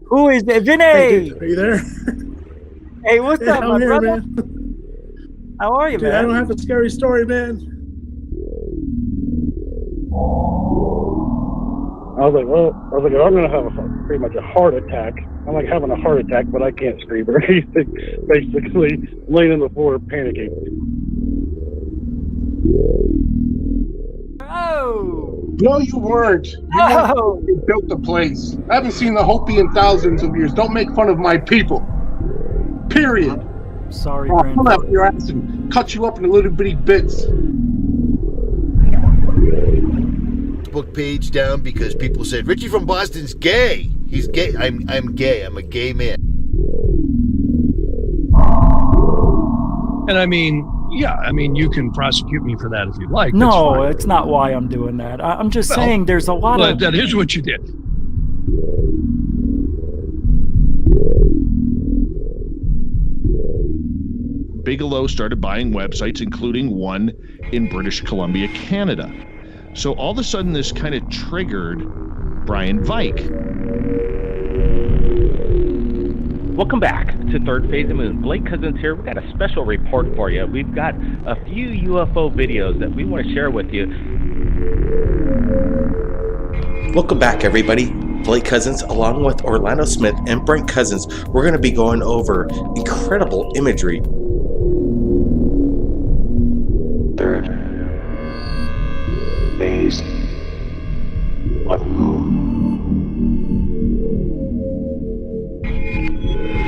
Who is it? Vinny! Hey, dude, are you there? Hey, what's up, I'm my here, brother? man. How are you, Dude, man? I don't have a scary story, man. I was like, I'm gonna have pretty much a heart attack. I'm like having a heart attack, but I can't scream or anything. Basically, laying on the floor, panicking. Oh! No, you weren't. You built the place. I haven't seen the Hopi in thousands of years. Don't make fun of my people. Period. Sorry, I'll Brandon. pull out your ass and cut you up into little bitty bits. Book page down because people said Richie from Boston's gay. He's gay. I'm gay. I'm a gay man. And I mean, yeah, I mean, you can prosecute me for that if you'd like. No, it's not why I'm doing that. I'm just saying there's a lot of... That is what you did. Bigelow started buying websites, including one in British Columbia, Canada. So all of a sudden, this kind of triggered Brian Vike. Welcome back to Third Phase of Moon. Blake Cousins here. We've got a special report for you. We've got a few UFO videos that we want to share with you. Welcome back, everybody. Blake Cousins, along with Orlando Smith and Brent Cousins, we're going to be going over incredible imagery. Third phase of moon.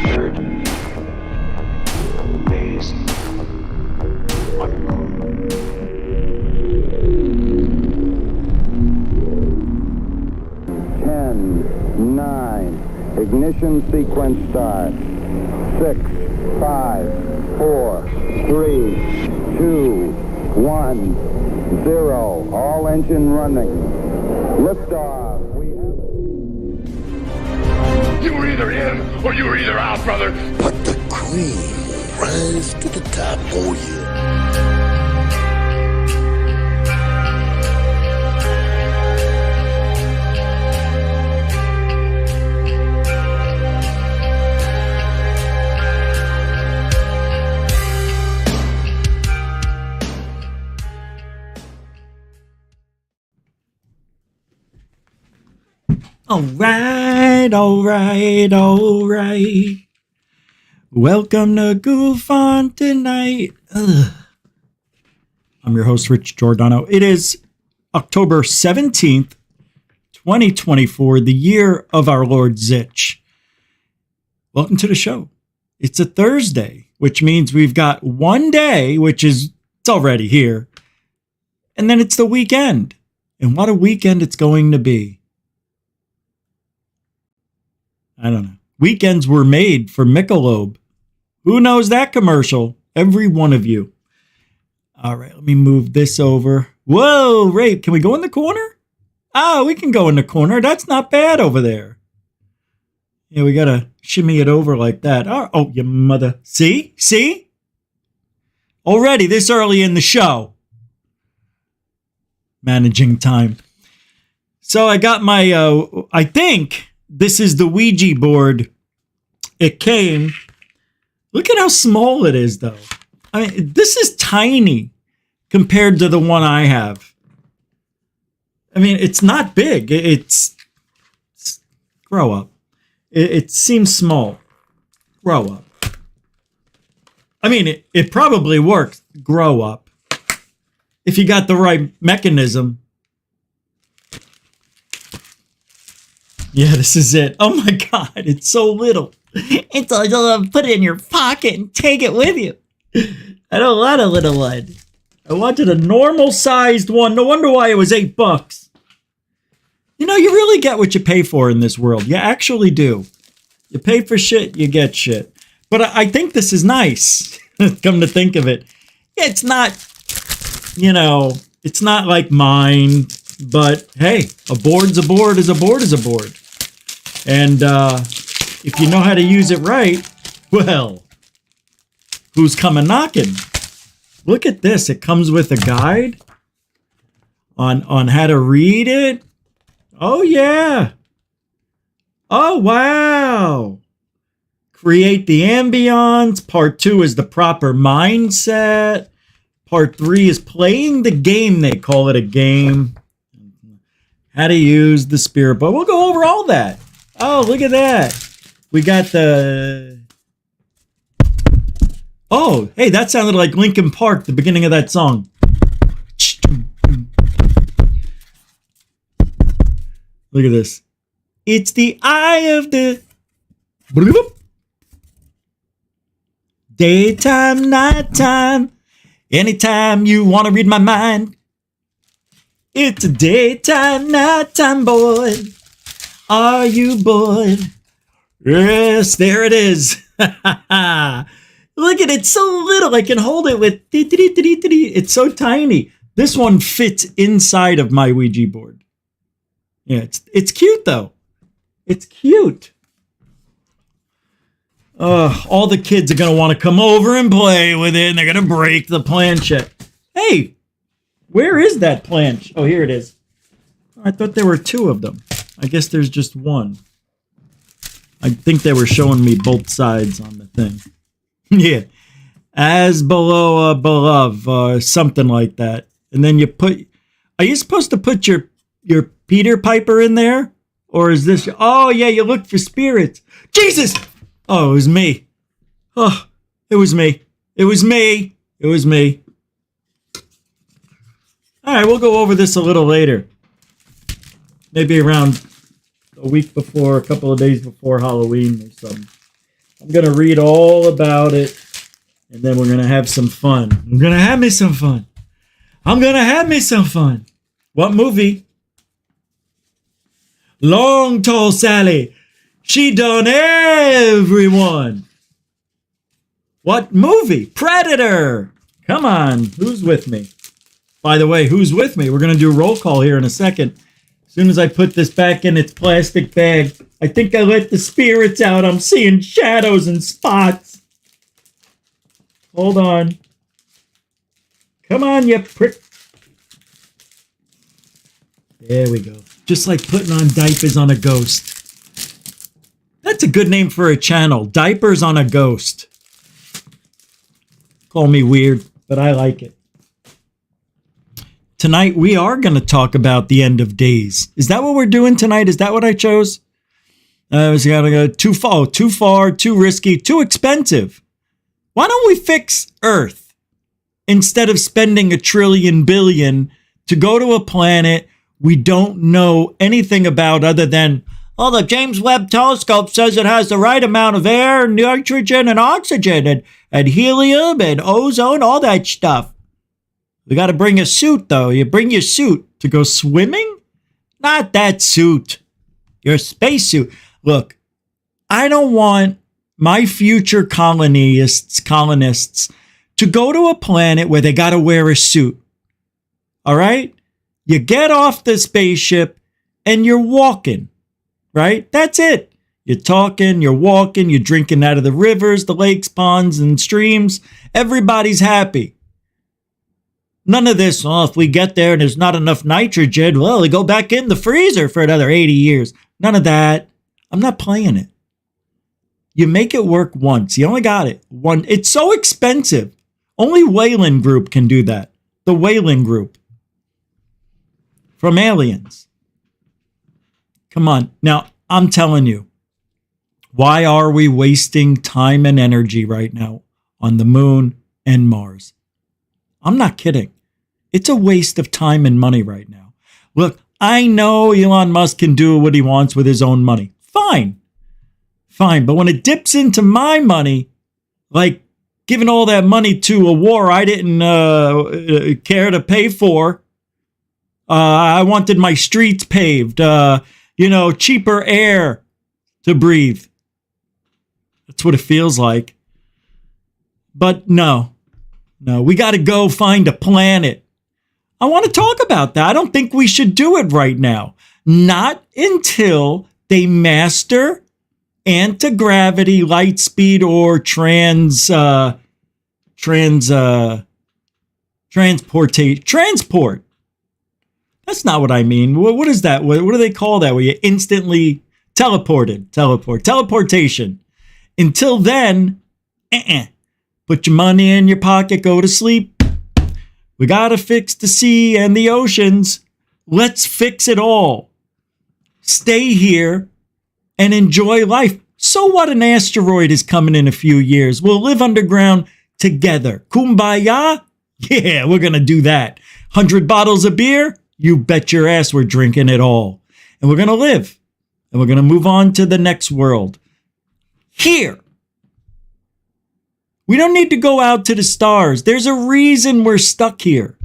Third phase of moon. Ten, 9, ignition sequence start. 6, 5, 4, 3, 2, 1, 0. All engine running. Liftoff. You were either in or you were either out, brother. But the cream will rise to the top. Oh yeah. All right, all right, all right. Welcome to GUFON tonight. Ugh. I'm your host, Rich Giordano. It is October 17th, 2024, the year of our Lord Zich. Welcome to the show. It's a Thursday, which means we've got one day, it's already here, and then it's the weekend. And what a weekend it's going to be. I don't know. Weekends were made for Michelob. Who knows that commercial? Every one of you. All right, let me move this over. Whoa, Rape, can we go in the corner? Ah, we can go in the corner. That's not bad over there. Yeah, we got to shimmy it over like that. Oh, your mother. See? See? Already this early in the show. Managing time. So I got my, I think... This is the Ouija board. It came. Look at how small it is, though. I mean, this is tiny compared to the one I have. I mean, it's not big. It's grow up. It seems small. Grow up. I mean, it probably works. Grow up. If you got the right mechanism. Yeah, this is it. Oh my God, it's so little. It's like, put it in your pocket and take it with you. I don't want a little one. I wanted a normal sized one. No wonder why it was $8. You know, you really get what you pay for in this world. You actually do. You pay for shit, you get shit. But I think this is nice. Come to think of it. It's not, you know, it's not like mine. But hey, a board's a board is a board is a board. And if you know how to use it right, well, who's coming knocking? Look at this. It comes with a guide. on how to read it. Oh yeah. Oh wow. Create the ambience. Part 2 is the proper mindset. Part 3 is playing the game. They call it a game. How to use the spirit boat. We'll go over all that. Oh, look at that. We got the... Oh, hey, that sounded like Linkin Park, the beginning of that song. Look at this. It's the eye of the... Daytime, nighttime, anytime you want to read my mind. It's a daytime, nighttime, boy. Are you bored? Yes, there it is. Look at it, it's so little. I can hold it with... It's so tiny. This one fits inside of my Ouija board. Yeah, it's cute, though. It's cute. All the kids are going to want to come over and play with it, and they're going to break the planchette. Hey, where is that planch? Oh, here it is. I thought there were 2 of them. I guess there's just one. I think they were showing me both sides on the thing. Yeah. As below, above, something like that. And then you put... Are you supposed to put your Peter Piper in there? Or is this... Oh, yeah, you look for spirits. Jesus! Oh, it was me. Oh, it was me. It was me. It was me. All right, we'll go over this a little later. Maybe around a week before, a couple of days before Halloween or something. I'm going to read all about it, and then we're going to have some fun. I'm going to have me some fun. I'm going to have me some fun. What movie? Long Tall Sally. She done everyone. What movie? Predator. Come on. Who's with me? By the way, who's with me? We're going to do a roll call here in a second. As soon as I put this back in its plastic bag, I think I let the spirits out. I'm seeing shadows and spots. Hold on. Come on, you prick. There we go. Just like putting on diapers on a ghost. That's a good name for a channel. Diapers on a Ghost. Call me weird, but I like it. Tonight, we are going to talk about the end of days. Is that what we're doing tonight? Is that what I chose? I was going to go too far, too risky, too expensive. Why don't we fix Earth instead of spending $1 trillion billion to go to a planet we don't know anything about other than... Oh, the James Webb Telescope says it has the right amount of air, nitrogen, and oxygen, and helium, and ozone, all that stuff. We got to bring a suit, though. You bring your suit to go swimming? Not that suit. Your spacesuit. Look, I don't want my future colonists to go to a planet where they got to wear a suit. All right? You get off the spaceship, and you're walking. Right? That's it. You're talking, you're walking, you're drinking out of the rivers, the lakes, ponds, and streams. Everybody's happy. None of this, oh, if we get there and there's not enough nitrogen, well, we go back in the freezer for another 80 years. None of that. I'm not playing it. You make it work once. You only got it. One. It's so expensive. Only Wayland Group can do that. The Wayland Group. From Aliens. Come on. Now, I'm telling you, why are we wasting time and energy right now on the moon and Mars? I'm not kidding. It's a waste of time and money right now. Look, I know Elon Musk can do what he wants with his own money. Fine. Fine. But when it dips into my money, like giving all that money to a war I didn't care to pay for, I wanted my streets paved, cheaper air to breathe. That's what it feels like. But no, we got to go find a planet. I want to talk about that. I don't think we should do it right now. Not until they master anti-gravity, light speed, or transport. That's not what I mean. What is that? What do they call that? Where you instantly teleportation. Until then, put your money in your pocket, go to sleep. We got to fix the sea and the oceans. Let's fix it all. Stay here and enjoy life. So what, an asteroid is coming in a few years. We'll live underground together. Kumbaya? Yeah, we're going to do that. 100 bottles of beer? You bet your ass we're drinking it all. And we're going to live. And we're going to move on to the next world. Here. We don't need to go out to the stars. There's a reason we're stuck here.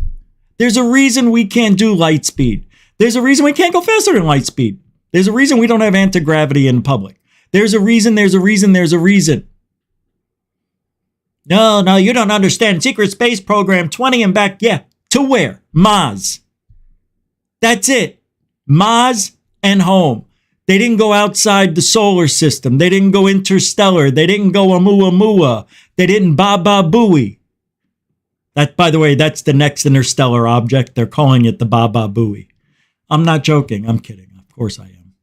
There's a reason we can't do light speed. There's a reason we can't go faster than light speed. There's a reason we don't have anti-gravity in public. There's a reason. No, you don't understand. Secret Space Program 20 and back. Yeah, to where? Mars. That's it. Mars and home. They didn't go outside the solar system. They didn't go interstellar. They didn't go Oumuamua. They didn't Baba Booey. That, by the way, that's the next interstellar object. They're calling it the Baba Booey. I'm not joking. I'm kidding. Of course I am.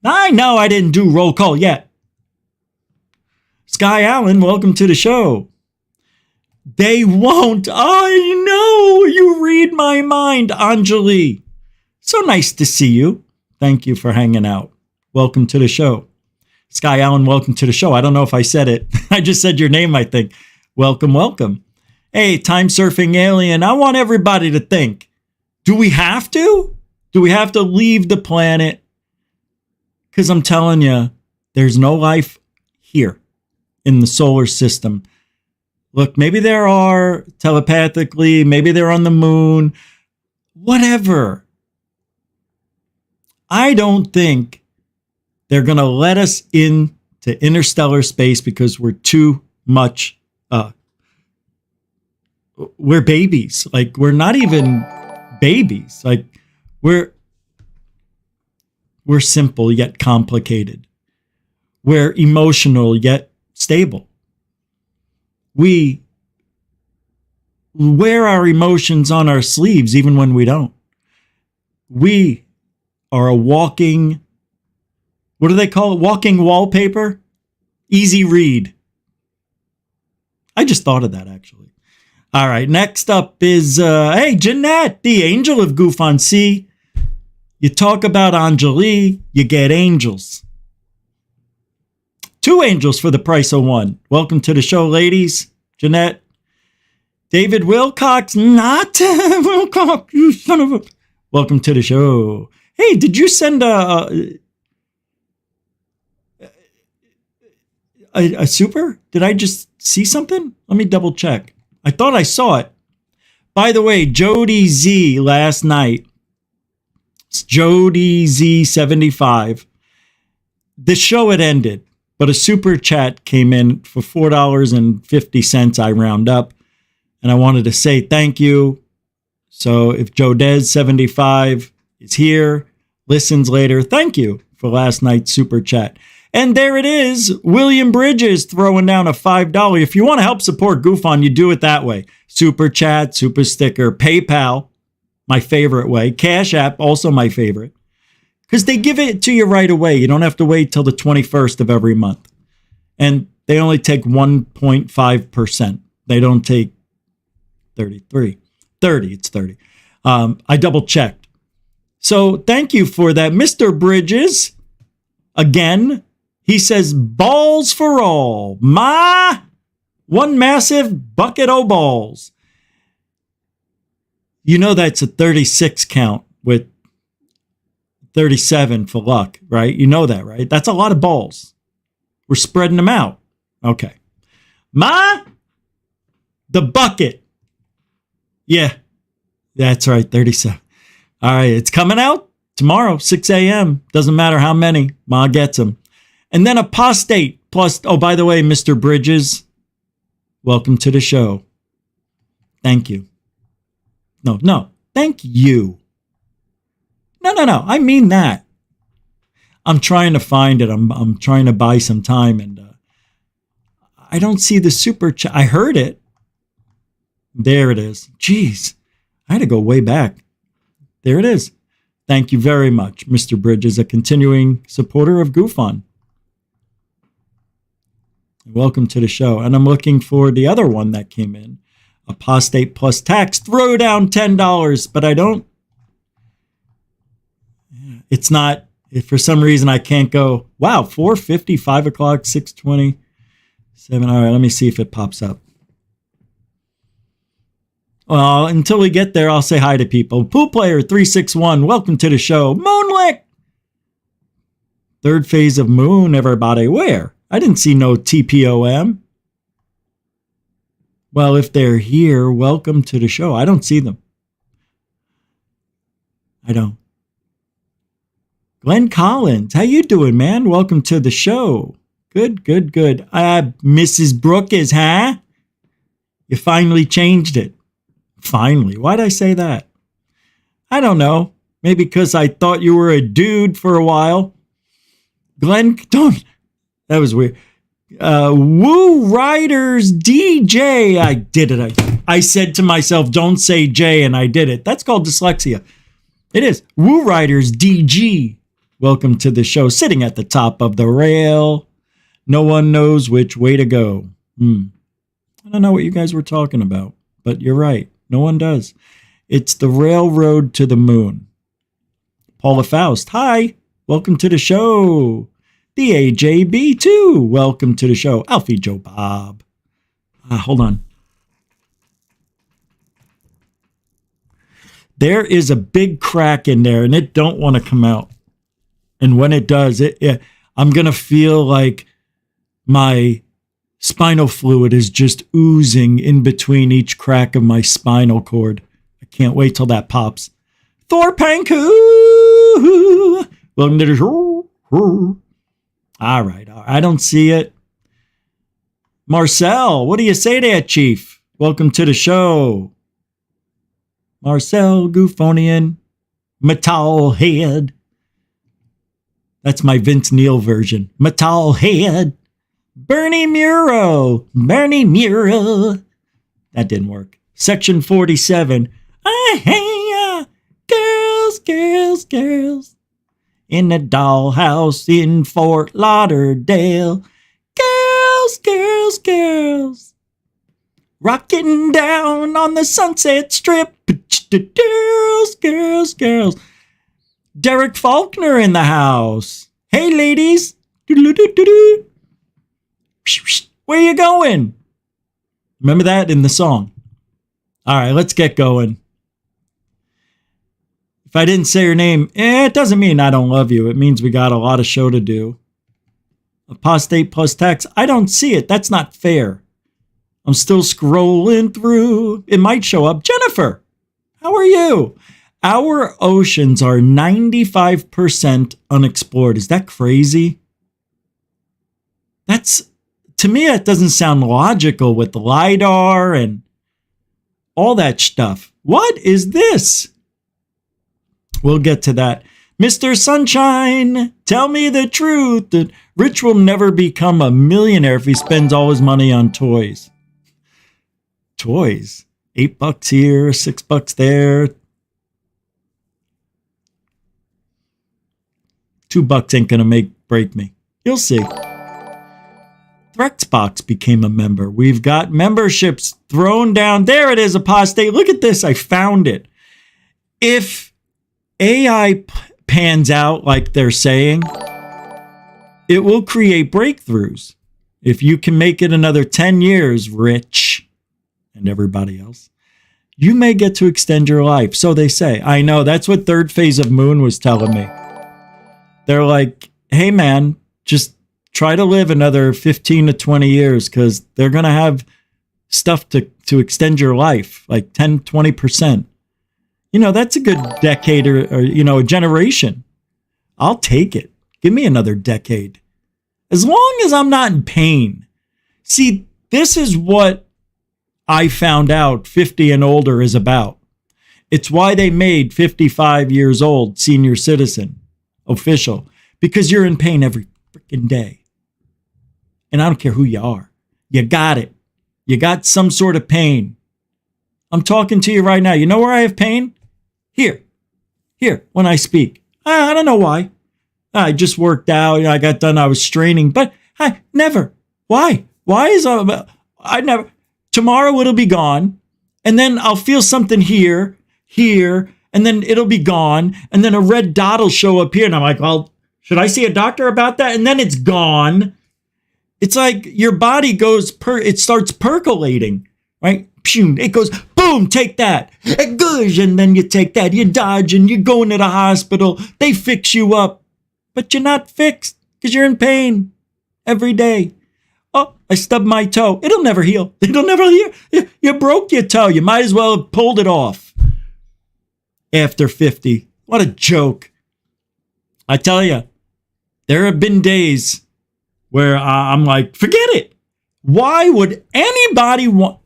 I know I didn't do roll call yet. Sky Allen, welcome to the show. They won't. I know. You read my mind, Anjali. So nice to see you. Thank you for hanging out. Welcome to the show. Sky Allen, welcome to the show. I don't know if I said it. I just said your name, I think. Welcome, welcome. Hey, time surfing alien, I want everybody to think. Do we have to? Do we have to leave the planet? Because I'm telling you, there's no life here in the solar system. Look, maybe there are telepathically, maybe they're on the moon, whatever. I don't think they're going to let us into interstellar space because we're too much, we're babies. Like, we're not even babies. Like, we're simple yet complicated. We're emotional yet stable. We wear our emotions on our sleeves even when we don't. We are a walking, what do they call it? Walking wallpaper? Easy read. I just thought of that, actually. All right, next up is, hey, Jeanette, the angel of GUFON. See, you talk about Anjali, you get angels. 2 angels for the price of 1. Welcome to the show, ladies. Jeanette. David Wilcox, not Wilcox, you son of a... Welcome to the show. Hey, did you send a super? Did I just see something? Let me double check. I thought I saw it. By the way, Jody Z last night, it's Jody Z75. The show had ended, but a super chat came in for $4.50 I round up. And I wanted to say thank you. So if Jodez75 is here, listens later, thank you for last night's super chat. And there it is. William Bridges throwing down a $5. If you want to help support GUFON, you do it that way. Super chat, super sticker, PayPal, my favorite way. Cash App, also my favorite. Because they give it to you right away. You don't have to wait till the 21st of every month. And they only take 1.5%. They don't take 33. 30, it's 30. I double checked. So thank you for that. Mr. Bridges, again, he says, balls for all. One massive bucket of balls. You know that's a 36 count with 37 for luck, right? You know that, right? That's a lot of balls. We're spreading them out. Okay. The bucket. Yeah, that's right, 37. All right, it's coming out tomorrow, 6 a.m. Doesn't matter how many. Ma gets them. And then apostate plus, oh, by the way, Mr. Bridges, welcome to the show. Thank you. No, thank you. No, I mean that. I'm trying to find it. I'm trying to buy some time, and I don't see the super chat. I heard it. There it is. Jeez, I had to go way back. There it is. Thank you very much. Mr. Bridges, a continuing supporter of GUFON. Welcome to the show. And I'm looking for the other one that came in. Apostate plus tax. Throw down $10. But I don't. It's not. If for some reason I can't go. Wow, 4:50, 5 o'clock, 6:20, 7. All right, let me see if it pops up. Well, until we get there, I'll say hi to people. Pool Player 361, welcome to the show. Moonlick! Third phase of moon, everybody. Where? I didn't see no TPOM. Well, if they're here, welcome to the show. I don't see them. I don't. Glenn Collins, how you doing, man? Welcome to the show. Good, good, good. Mrs. Brookes, huh? You finally changed it. Finally. Why'd I say that? I don't know. Maybe because I thought you were a dude for a while. Glenn, don't. That was weird. Woo Riders DJ. I did it. I said to myself, don't say J, and I did it. That's called dyslexia. It is. Woo Riders DG. Welcome to the show. Sitting at the top of the rail. No one knows which way to go. I don't know what you guys were talking about, but you're right. No one does. It's the railroad to the moon. Paula Faust. Hi. Welcome to the show. The AJB too. Welcome to the show. Alfie Joe Bob. Hold on. There is a big crack in there and it don't want to come out. And when it does, I'm going to feel like my spinal fluid is just oozing in between each crack of my spinal cord. I can't wait till that pops. Thor Panku. Welcome to the show. All right. I don't see it. Marcel, what do you say there, Chief? Welcome to the show. Marcel Gufonian, Metalhead. That's my Vince Neil version. Metalhead. Bernie Muro. Bernie Muro. That didn't work. Section 47. Girls, girls, girls. In the dollhouse in Fort Lauderdale. Girls, girls, girls. Rocking down on the Sunset Strip. Girls, girls, girls. Derek Faulkner in the house. Hey, ladies. Where you going? Remember that in the song. All right, let's get going. If I didn't say your name, it doesn't mean I don't love you. It means we got a lot of show to do. Apostate plus tax. I don't see it. That's not fair. I'm still scrolling through. It might show up. Jennifer, how are you? Our oceans are 95% unexplored. Is that crazy? To me, that doesn't sound logical with the LiDAR and all that stuff. What is this? We'll get to that. Mr. Sunshine, tell me the truth that Rich will never become a millionaire if he spends all his money on toys. Toys? $8 here, $6 there. $2 ain't gonna break me. You'll see. Threxbox became a member. We've got memberships thrown down. There it is, Apostate. Look at this. I found it. If AI pans out like they're saying, it will create breakthroughs. If you can make it another 10 years, Rich and everybody else, you may get to extend your life. So they say. I know. That's what third phase of Moon was telling me. They're like, hey, man, just try to live another 15 to 20 years because they're going to have stuff to extend your life, like 10, 20%. You know, that's a good decade or a generation. I'll take it. Give me another decade. As long as I'm not in pain. See, this is what I found out 50 and older is about. It's why they made 55 years old senior citizen official, because you're in pain every freaking day. And I don't care who you are. You got it. You got some sort of pain. I'm talking to you right now. You know where I have pain? Here, when I speak. I don't know why. I just worked out. I got done. I was straining, but I never. Why? Why is I never? Tomorrow it'll be gone, and then I'll feel something here, and then it'll be gone, and then a red dot will show up here, and I'm like, well, should I see a doctor about that? And then it's gone. It's like your body goes it starts percolating, right? It goes, boom, take that. And then you take that. You dodge and you go into the hospital. They fix you up. But you're not fixed because you're in pain every day. Oh, I stubbed my toe. It'll never heal. It'll never heal. You broke your toe. You might as well have pulled it off after 50. What a joke. I tell you, there have been days where I'm like, forget it. Why would anybody want?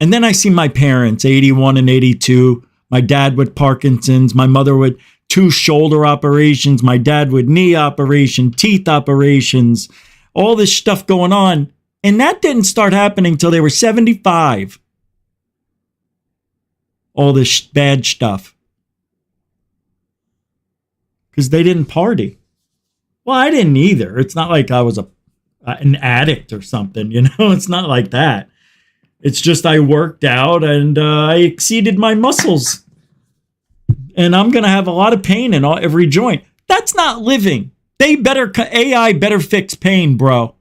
And then I see my parents, 81 and 82. My dad with Parkinson's, my mother with 2 shoulder operations, my dad with knee operation, teeth operations, all this stuff going on. And that didn't start happening till they were 75. All this bad stuff. Because they didn't party. Well, I didn't either. It's not like I was an addict or something, you know? It's not like that. It's just I worked out and I exceeded my muscles. And I'm going to have a lot of pain in every joint. That's not living. AI better fix pain, bro.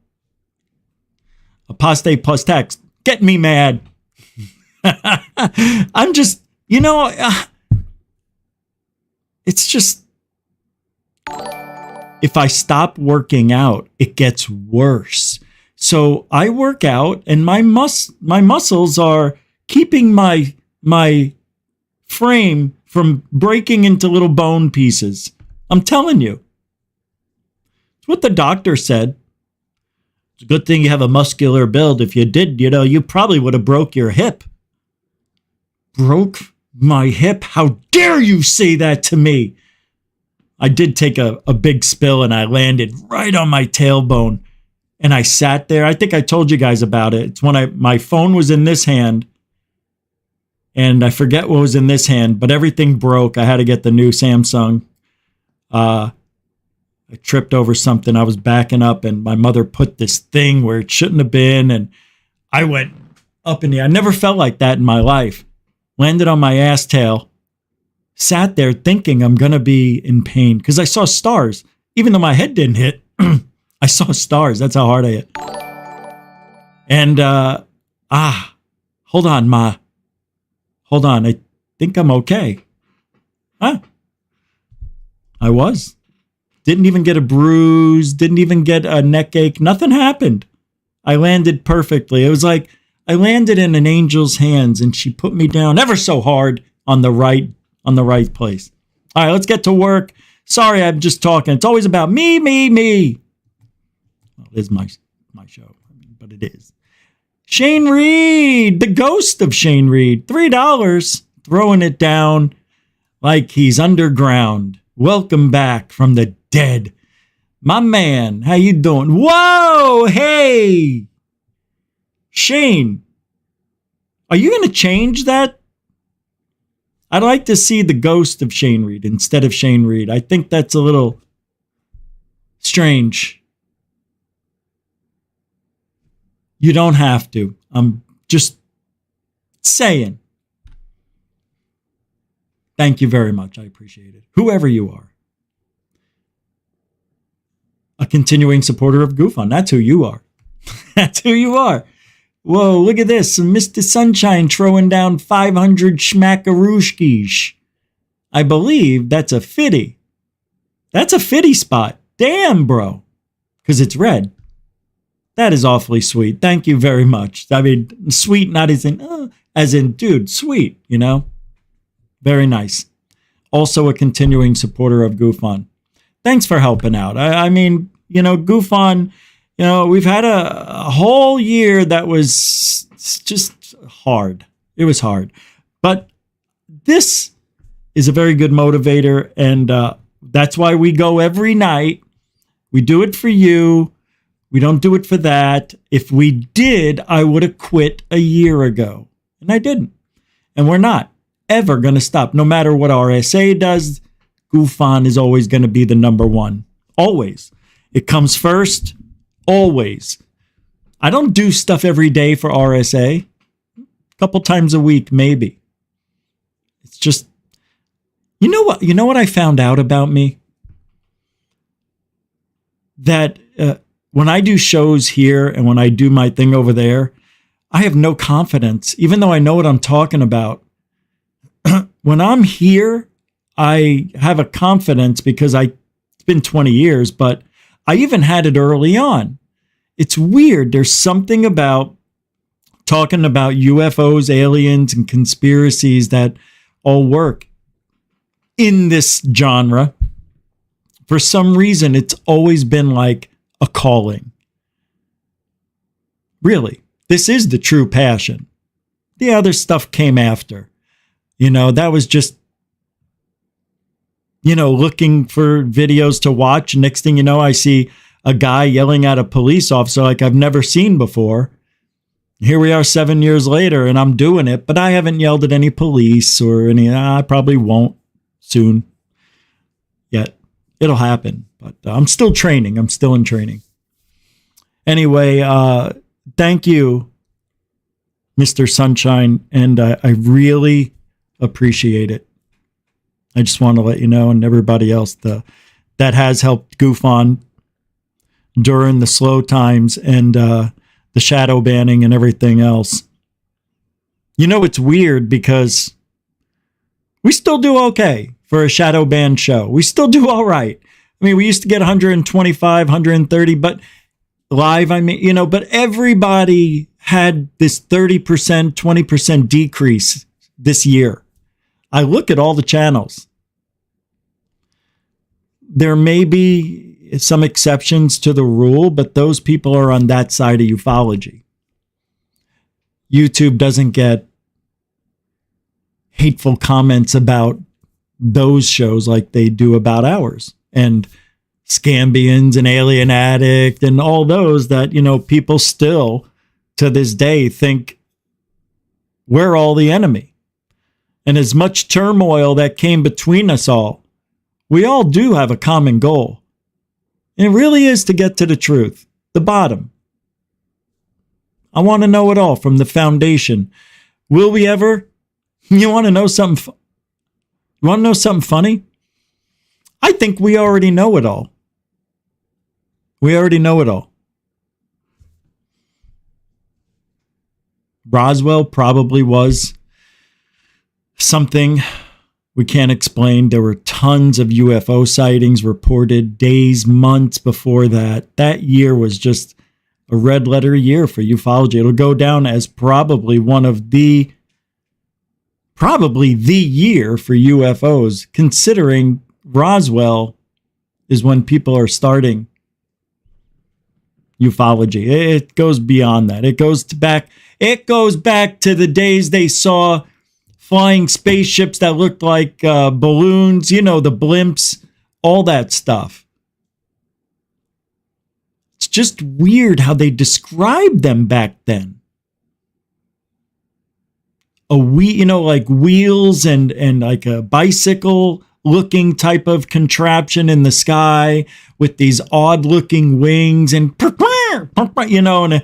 Apostate plus text. Get me mad. I'm just, it's just, if I stop working out, it gets worse. So I work out and my muscles are keeping my frame from breaking into little bone pieces. I'm telling you. It's what the doctor said. It's a good thing you have a muscular build. If you did, you probably would have broke your hip. Broke my hip? How dare you say that to me? I did take a big spill and I landed right on my tailbone. And I sat there. I think I told you guys about it. It's when my phone was in this hand. And I forget what was in this hand, but everything broke. I had to get the new Samsung. I tripped over something. I was backing up and my mother put this thing where it shouldn't have been. And I went up in the air. I never felt like that in my life. Landed on my ass tail. Sat there thinking I'm going to be in pain because I saw stars. Even though my head didn't hit, I saw stars. That's how hard I hit. And, hold on, Ma. Hold on. I think I'm okay. Huh? I was. Didn't even get a bruise. Didn't even get a neck ache. Nothing happened. I landed perfectly. It was like I landed in an angel's hands and she put me down ever so hard on the right place. All right, let's get to work. Sorry, I'm just talking. It's always about me. Well, it is my show, but it is. Shane Reed, the ghost of Shane Reed, $3, throwing it down like he's underground. Welcome back from the dead. My man, how you doing? Whoa, hey. Shane, are you going to change that? I'd like to see the ghost of Shane Reed instead of Shane Reed. I think that's a little strange. You don't have to. I'm just saying. Thank you very much. I appreciate it. Whoever you are. A continuing supporter of GUFON. That's who you are. That's who you are. Whoa, look at this. Mr. Sunshine throwing down 500 schmackarushkis. I believe that's a fitty. That's a fitty spot. Damn, bro. Because it's red. That is awfully sweet. Thank you very much. I mean, sweet, not as in, dude, sweet, Very nice. Also a continuing supporter of GUFON. Thanks for helping out. I mean, GUFON, we've had a whole year that was just hard. It was hard. But this is a very good motivator, and that's why we go every night. We do it for you. We don't do it for that. If we did, I would have quit a year ago. And I didn't. And we're not ever going to stop. No matter what RSA does, GUFON is always going to be the number one. Always. It comes first. Always. I don't do stuff every day for RSA. A couple times a week, maybe. It's just, you know what I found out about me? That when I do shows here and when I do my thing over there, I have no confidence, even though I know what I'm talking about. When I'm here, I have a confidence because it's been 20 years, but I even had it early on. It's weird. There's something about talking about UFOs, aliens, and conspiracies that all work in this genre. For some reason, it's always been like a calling. Really, this is the true passion. The other stuff came after. That was just, looking for videos to watch. Next thing you know, I see a guy yelling at a police officer like I've never seen before. Here we are 7 years later and I'm doing it, but I haven't yelled at any police or any, I probably won't soon yet. It'll happen, but I'm still training. I'm still in training. Anyway, thank you, Mr. Sunshine, and I really appreciate it. I just want to let you know, and everybody else that has helped GUFON during the slow times and the shadow banning and everything else. It's weird because we still do okay for a shadow ban show. We still do all right. I mean, we used to get 125, 130, but live, but everybody had this 30%, 20% decrease this year. I look at all the channels. There may be some exceptions to the rule, but those people are on that side of ufology. YouTube doesn't get hateful comments about those shows like they do about ours. And Scambians and Alien Addict and all those that, people still to this day think we're all the enemy. And as much turmoil that came between us all, we all do have a common goal. And it really is to get to the truth, the bottom. I want to know it all from the foundation. Will we ever? You want to know something? You want to know something funny? I think we already know it all. We already know it all. Roswell probably was something we can't explain. There were tons of UFO sightings reported days, months before that. That year was just a red letter year for ufology. It'll go down as probably the year for UFOs, considering Roswell is when people are starting ufology. It goes beyond that. It goes back to the days they saw flying spaceships that looked like balloons, the blimps, all that stuff. It's just weird how they described them back then. Like wheels and like a bicycle looking type of contraption in the sky with these odd looking wings and the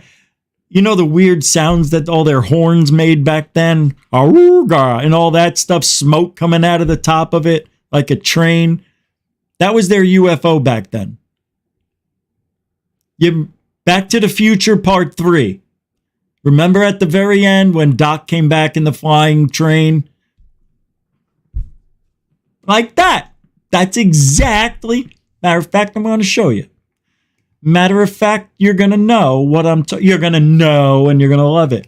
weird sounds that all their horns made back then, and all that stuff, smoke coming out of the top of it like a train. That was their UFO back then. Back to the Future Part 3. Remember at the very end when Doc came back in the flying train? Like that. That's exactly. Matter of fact, I'm going to show you. Matter of fact, you're going to know what you're going to know and you're going to love it.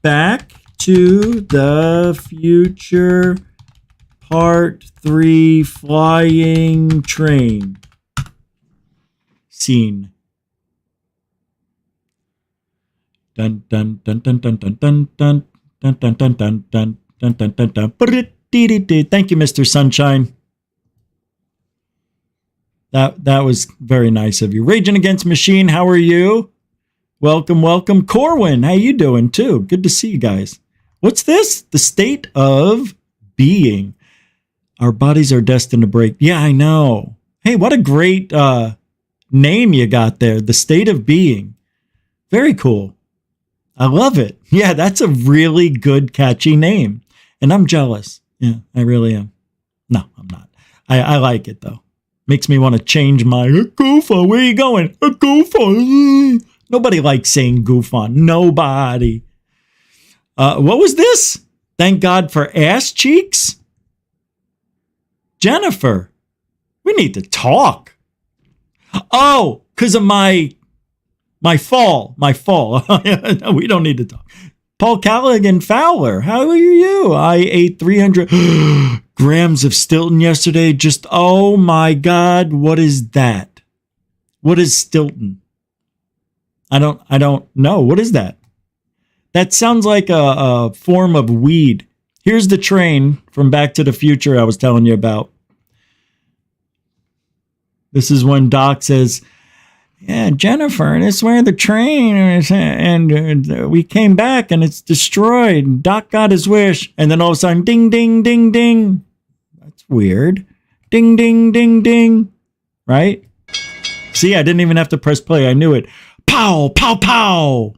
Back to the Future Part 3 flying train scene. Dun dun dun dun dun dun dun dun dun dun dun dun dun dun dun dun dun. Thank you, Mr. Sunshine. That was very nice of you. Raging Against Machine, how are you? Welcome, welcome. Corwin, how you doing too? Good to see you guys. What's this? The state of being. Our bodies are destined to break. Yeah, I know. Hey, what a great name you got there. The state of being. Very cool. I love it. Yeah, that's a really good, catchy name. And I'm jealous. Yeah, I really am. No, I'm not. I like it though. Makes me want to change my GUFON. Where are you going? A GUFON. Nobody likes saying GUFON. Nobody. What was this? Thank God for ass cheeks? Jennifer, we need to talk. Oh, because of my fall. We don't need to talk. Paul Callaghan Fowler, how are you? I ate 300 grams of Stilton yesterday. Just, oh my God, what is that? What is Stilton? I don't know. What is that? That sounds like a form of weed. Here's the train from Back to the Future I was telling you about. This is when Doc says, yeah, Jennifer, this is where the train is, and we came back and it's destroyed. Doc got his wish. And then all of a sudden, ding, ding, ding, ding. That's weird. Ding, ding, ding, ding. Right? See, I didn't even have to press play. I knew it. Pow, pow, pow.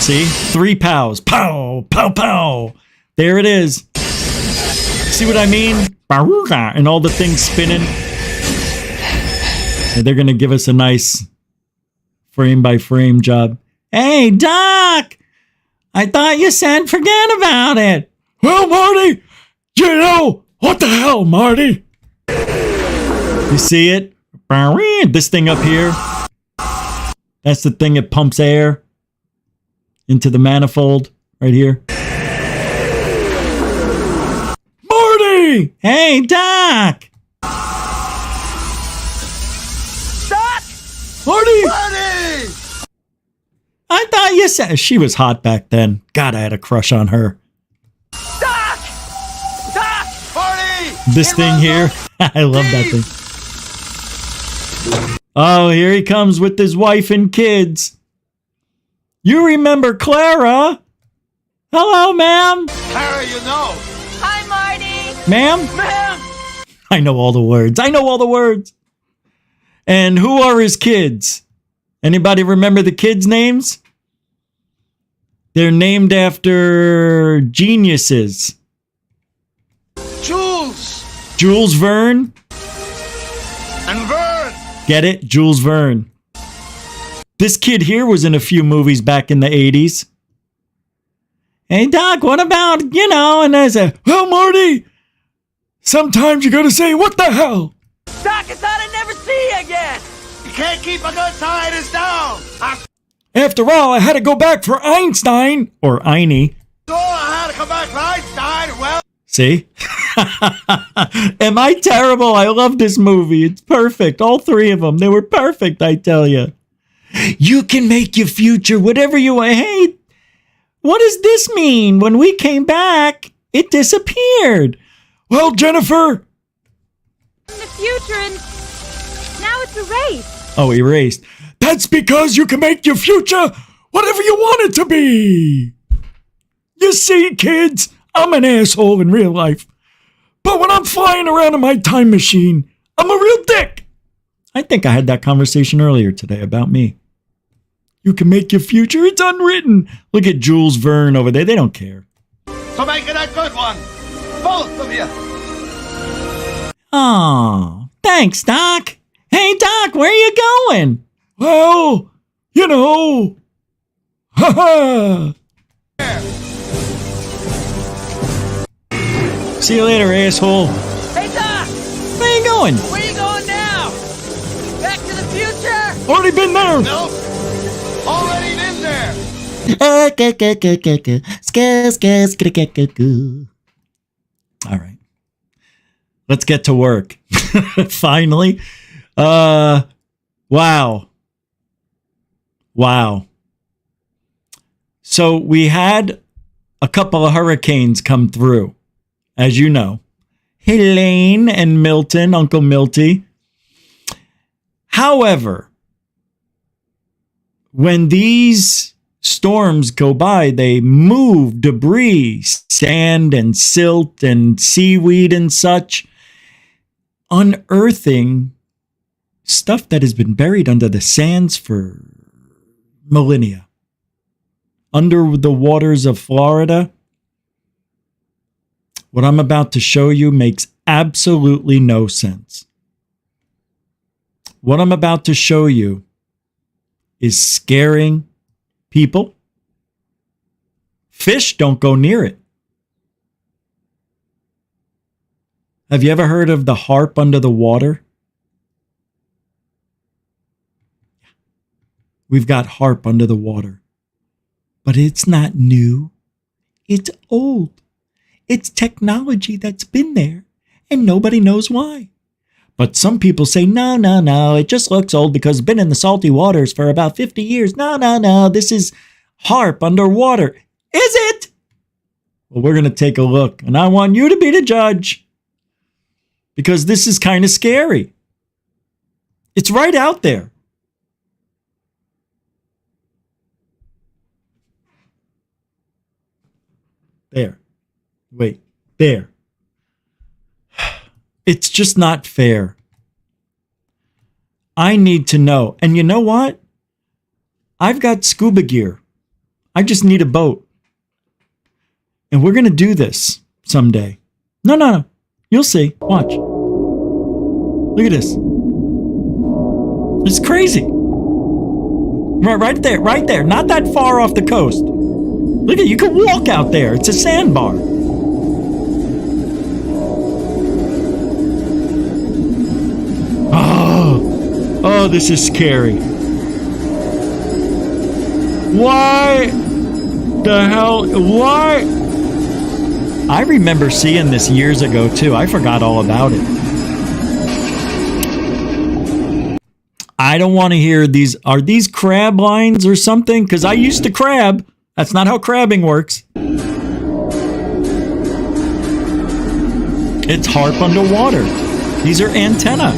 See? 3 pows. Pow, pow, pow. There it is. See what I mean? And all the things spinning. And they're going to give us a nice frame by frame job. Hey, Doc! I thought you said forget about it. Well, Marty, you know, what the hell, Marty? You see it? This thing up here. That's the thing that pumps air into the manifold right here. Marty! Hey, Doc! Doc! Marty! Marty! I thought you said... She was hot back then. God, I had a crush on her. Doc! Doc! Marty! This thing here. I love that thing. Oh, here he comes with his wife and kids. You remember Clara? Hello, ma'am. Clara, you know. Hi, Marty. Ma'am? Ma'am! I know all the words. And who are his kids? Anybody remember the kids' names? They're named after geniuses. Jules! Jules Verne. And Vern! Get it? Jules Verne. This kid here was in a few movies back in the 80s. Hey, Doc, what about, and I said, well, Marty, sometimes you gotta say, what the hell? Doc, I thought I'd never see you again! You can't keep a good scientist down! After all, I had to go back for Einstein, or Einie. So I had to come back for Einstein, well... See? Am I terrible? I love this movie. It's perfect. All 3 of them. They were perfect, I tell you. You can make your future whatever you want. Hey, what does this mean? When we came back, it disappeared. Well, Jennifer. In the future, and now it's erased. Oh, erased. That's because you can make your future whatever you want it to be. You see, kids, I'm an asshole in real life. But when I'm flying around in my time machine, I'm a real dick. I think I had that conversation earlier today about me. You can make your future. It's unwritten. Look at Jules Verne over there. They don't care. So make it a good one. Both of you. Oh, thanks, Doc. Hey, Doc, where are you going? Well, Ha-ha. See you later, asshole. Hey, Doc! Where you going? Where you going now? Back to the future? Already been there. Nope. Already been there. All right. Let's get to work. Finally. Wow. So we had a couple of hurricanes come through, as you know. Helene and Milton, Uncle Milty. However, when these storms go by, they move debris, sand and silt and seaweed and such, unearthing stuff that has been buried under the sands for millennia. Under the waters of Florida, what I'm about to show you makes absolutely no sense. What I'm about to show you is scaring people. Fish don't go near it. Have you ever heard of the harp under the water? We've got harp under the water. But it's not new. It's old. It's technology that's been there, and nobody knows why. But some people say, no, it just looks old because it's been in the salty waters for about 50 years. No, this is harp underwater. Is it? Well, we're going to take a look, and I want you to be the judge because this is kind of scary. It's right out there. There. Wait, there. It's just not fair. I need to know. And you know what? I've got scuba gear. I just need a boat. And we're going to do this someday. No. You'll see. Watch. Look at this. It's crazy. Right there. Not that far off the coast. Look at, you can walk out there. It's a sandbar. Oh, this is scary. Why the hell? Why? I remember seeing this years ago too. I forgot all about it. I don't want to hear these. Are these crab lines or something? Because I used to crab. That's not how crabbing works. It's harp underwater. These are antenna.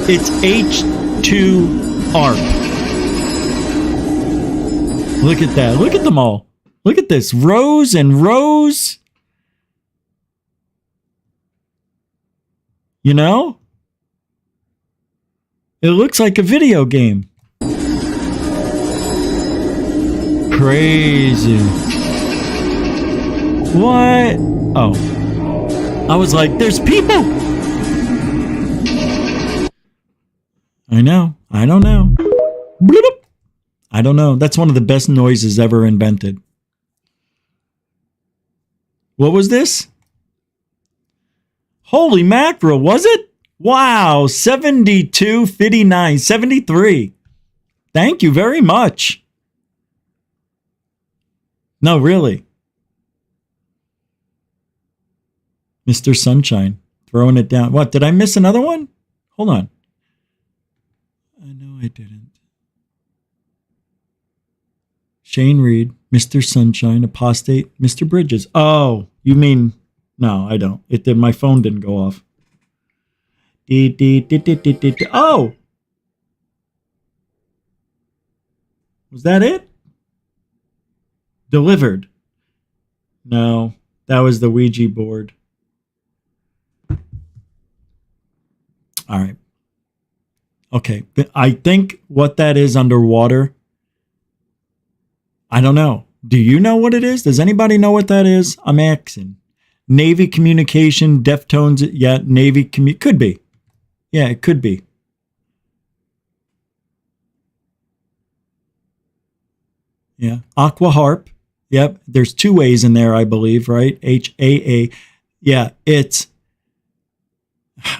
It's H2 ARP. Look at that. Look at them all. Look at this. Rows and rows. You know? It looks like a video game. Crazy. What? Oh. I was like, there's people. I know. I don't know. Bloop. I don't know. That's one of the best noises ever invented. What was this? Holy mackerel, was it? Wow, 72, 59, 73. Thank you very much. No, really. Mr. Sunshine, throwing it down. What, did I miss another one? Hold on. I know I didn't. Shane Reed, Mr. Sunshine, Apostate, Mr. Bridges. Oh, you mean, no, I don't. It did. My phone didn't go off. Oh! Was that it? Delivered. No, that was the Ouija board. All right. Okay. I think what that is underwater, I don't know. Do you know what it is? Does anybody know what that is? I'm asking. Navy communication, Deftones, yeah, Navy could be. Yeah, it could be. Yeah. Aqua harp. Yep. There's two ways in there, I believe, right? HAA. Yeah, it's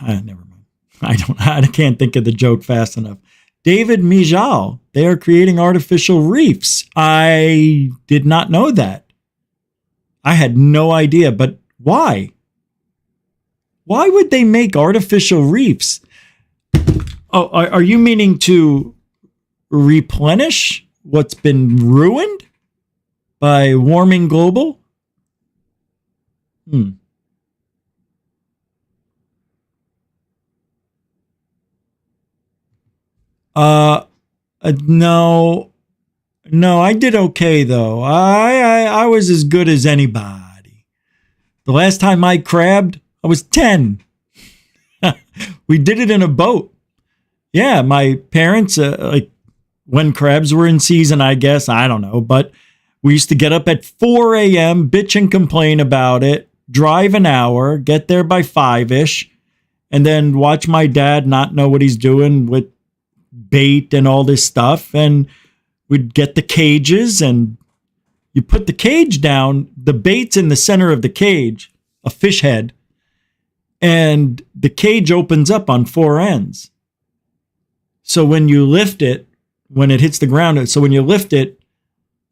never mind. I can't think of the joke fast enough. David Mijal, they are creating artificial reefs. I did not know that. I had no idea, but why? Why would they make artificial reefs? Oh, are you meaning to replenish what's been ruined by warming global? No, I did okay though. I was as good as anybody. The last time I crabbed, I was 10. We did it in a boat. Yeah, my parents, like when crabs were in season, I guess, I don't know, but we used to get up at 4 a.m., bitch and complain about it, drive an hour, get there by 5-ish, and then watch my dad not know what he's doing with bait and all this stuff. And we'd get the cages, and you put the cage down, the bait's in the center of the cage, a fish head, and the cage opens up on 4 ends. So when you lift it, when it hits the ground, so when you lift it,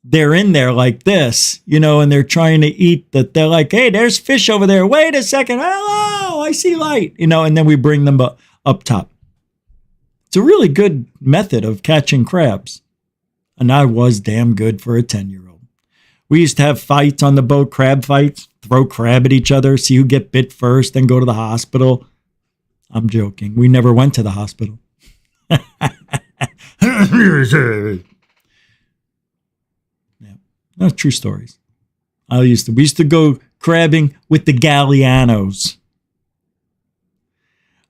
they're in there like this, you know, and they're trying to eat that. They're like, hey, there's fish over there. Wait a second. Hello, I see light, you know, and then we bring them up top. It's a really good method of catching crabs. And I was damn good for a 10-year-old. We used to have fights on the boat, crab fights, throw crab at each other, see who get bit first, then go to the hospital. I'm joking. We never went to the hospital. No, true stories. We used to go crabbing with the Gallianos.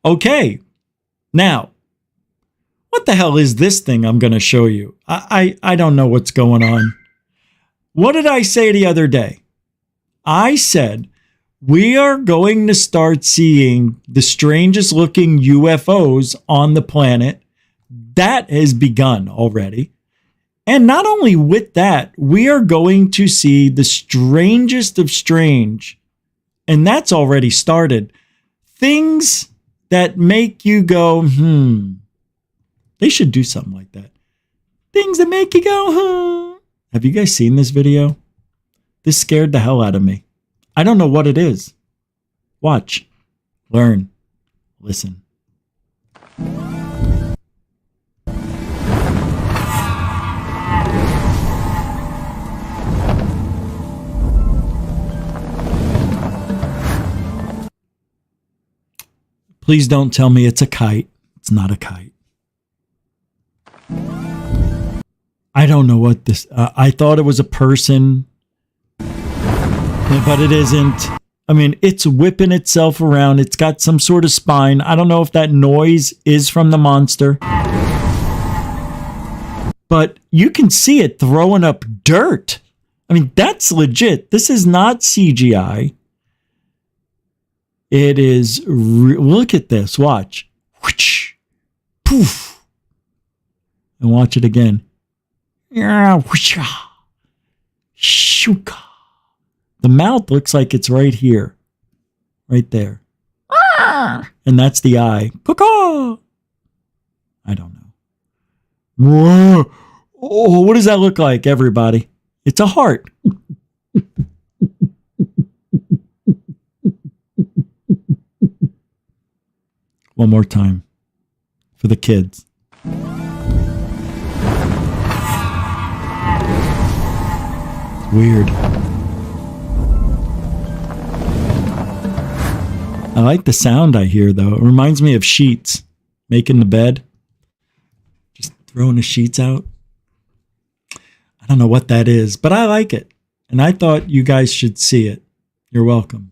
Okay. Now, what the hell is this thing I'm going to show you? I don't know what's going on. What did I say the other day? I said, we are going to start seeing the strangest looking UFOs on the planet. That has begun already. And not only with that, we are going to see the strangest of strange, and that's already started. Things that make you go, They should do something like that. Things that make you go, Have you guys seen this video? This scared the hell out of me. I don't know what it is. Watch, learn, listen. Please don't tell me it's a kite. It's not a kite. I don't know what this... I thought it was a person, but it isn't. I mean, it's whipping itself around. It's got some sort of spine. I don't know if that noise is from the monster. But you can see it throwing up dirt. I mean, that's legit. This is not CGI. It is, look at this, watch. Whoosh, poof. And watch it again. The mouth looks like it's right here. Right there. And that's the eye. Caw-caw. I don't know. Whoa. Oh, what does that look like, everybody? It's a heart. One more time for the kids. It's weird. I like the sound I hear, though. It reminds me of sheets. Making the bed. Just throwing the sheets out. I don't know what that is, but I like it. And I thought you guys should see it. You're welcome.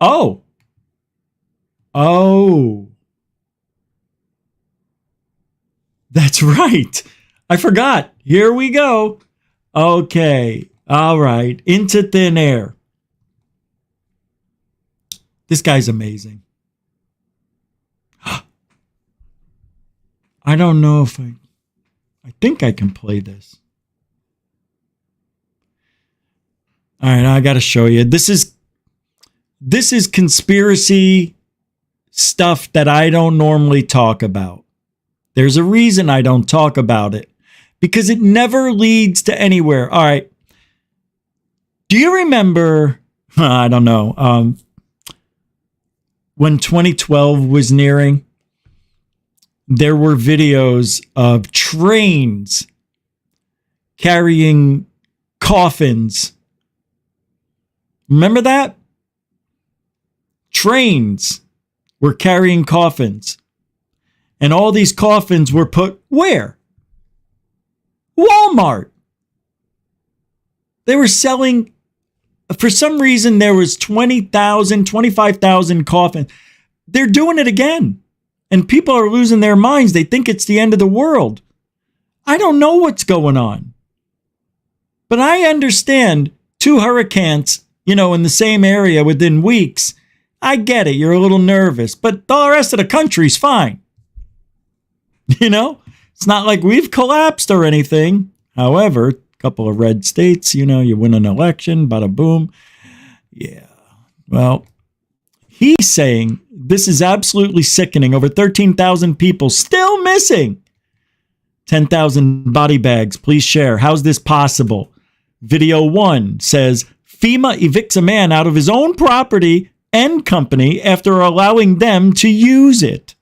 Oh, that's right. I forgot. Here we go. Okay. All right. Into thin air. This guy's amazing. I don't know if I think I can play this. All right. I got to show you. This is conspiracy stuff that I don't normally talk about. There's a reason I don't talk about it, because it never leads to anywhere. All right. Do you remember, I don't know, when 2012 was nearing, there were videos of trains carrying coffins. Remember that? Trains were carrying coffins. And all these coffins were put where? Walmart. They were selling, for some reason, there was 20,000, 25,000 coffins. They're doing it again. And people are losing their minds. They think it's the end of the world. I don't know what's going on. But I understand 2 hurricanes, in the same area within weeks. I get it. You're a little nervous. But the rest of the country's fine. It's not like we've collapsed or anything. However, a couple of red states, you win an election, bada boom. Yeah. Well, he's saying this is absolutely sickening. Over 13,000 people still missing. 10,000 body bags. Please share. How's this possible? Video 1 says FEMA evicts a man out of his own property and company after allowing them to use it.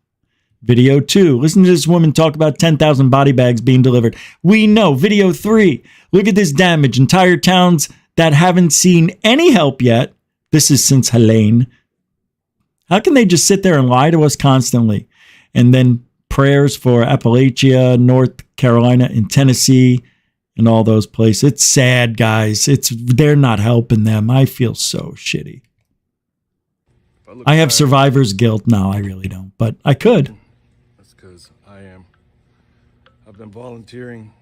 Video 2. Listen to this woman talk about 10,000 body bags being delivered. We know. Video 3. Look at this damage. Entire towns that haven't seen any help yet. This is since Helene. How can they just sit there and lie to us constantly? And then prayers for Appalachia, North Carolina, and Tennessee, and all those places. It's sad, guys. They're not helping them. I feel so shitty. I have survivor's guilt. No, I really don't. But I could. That's because I am. I've been volunteering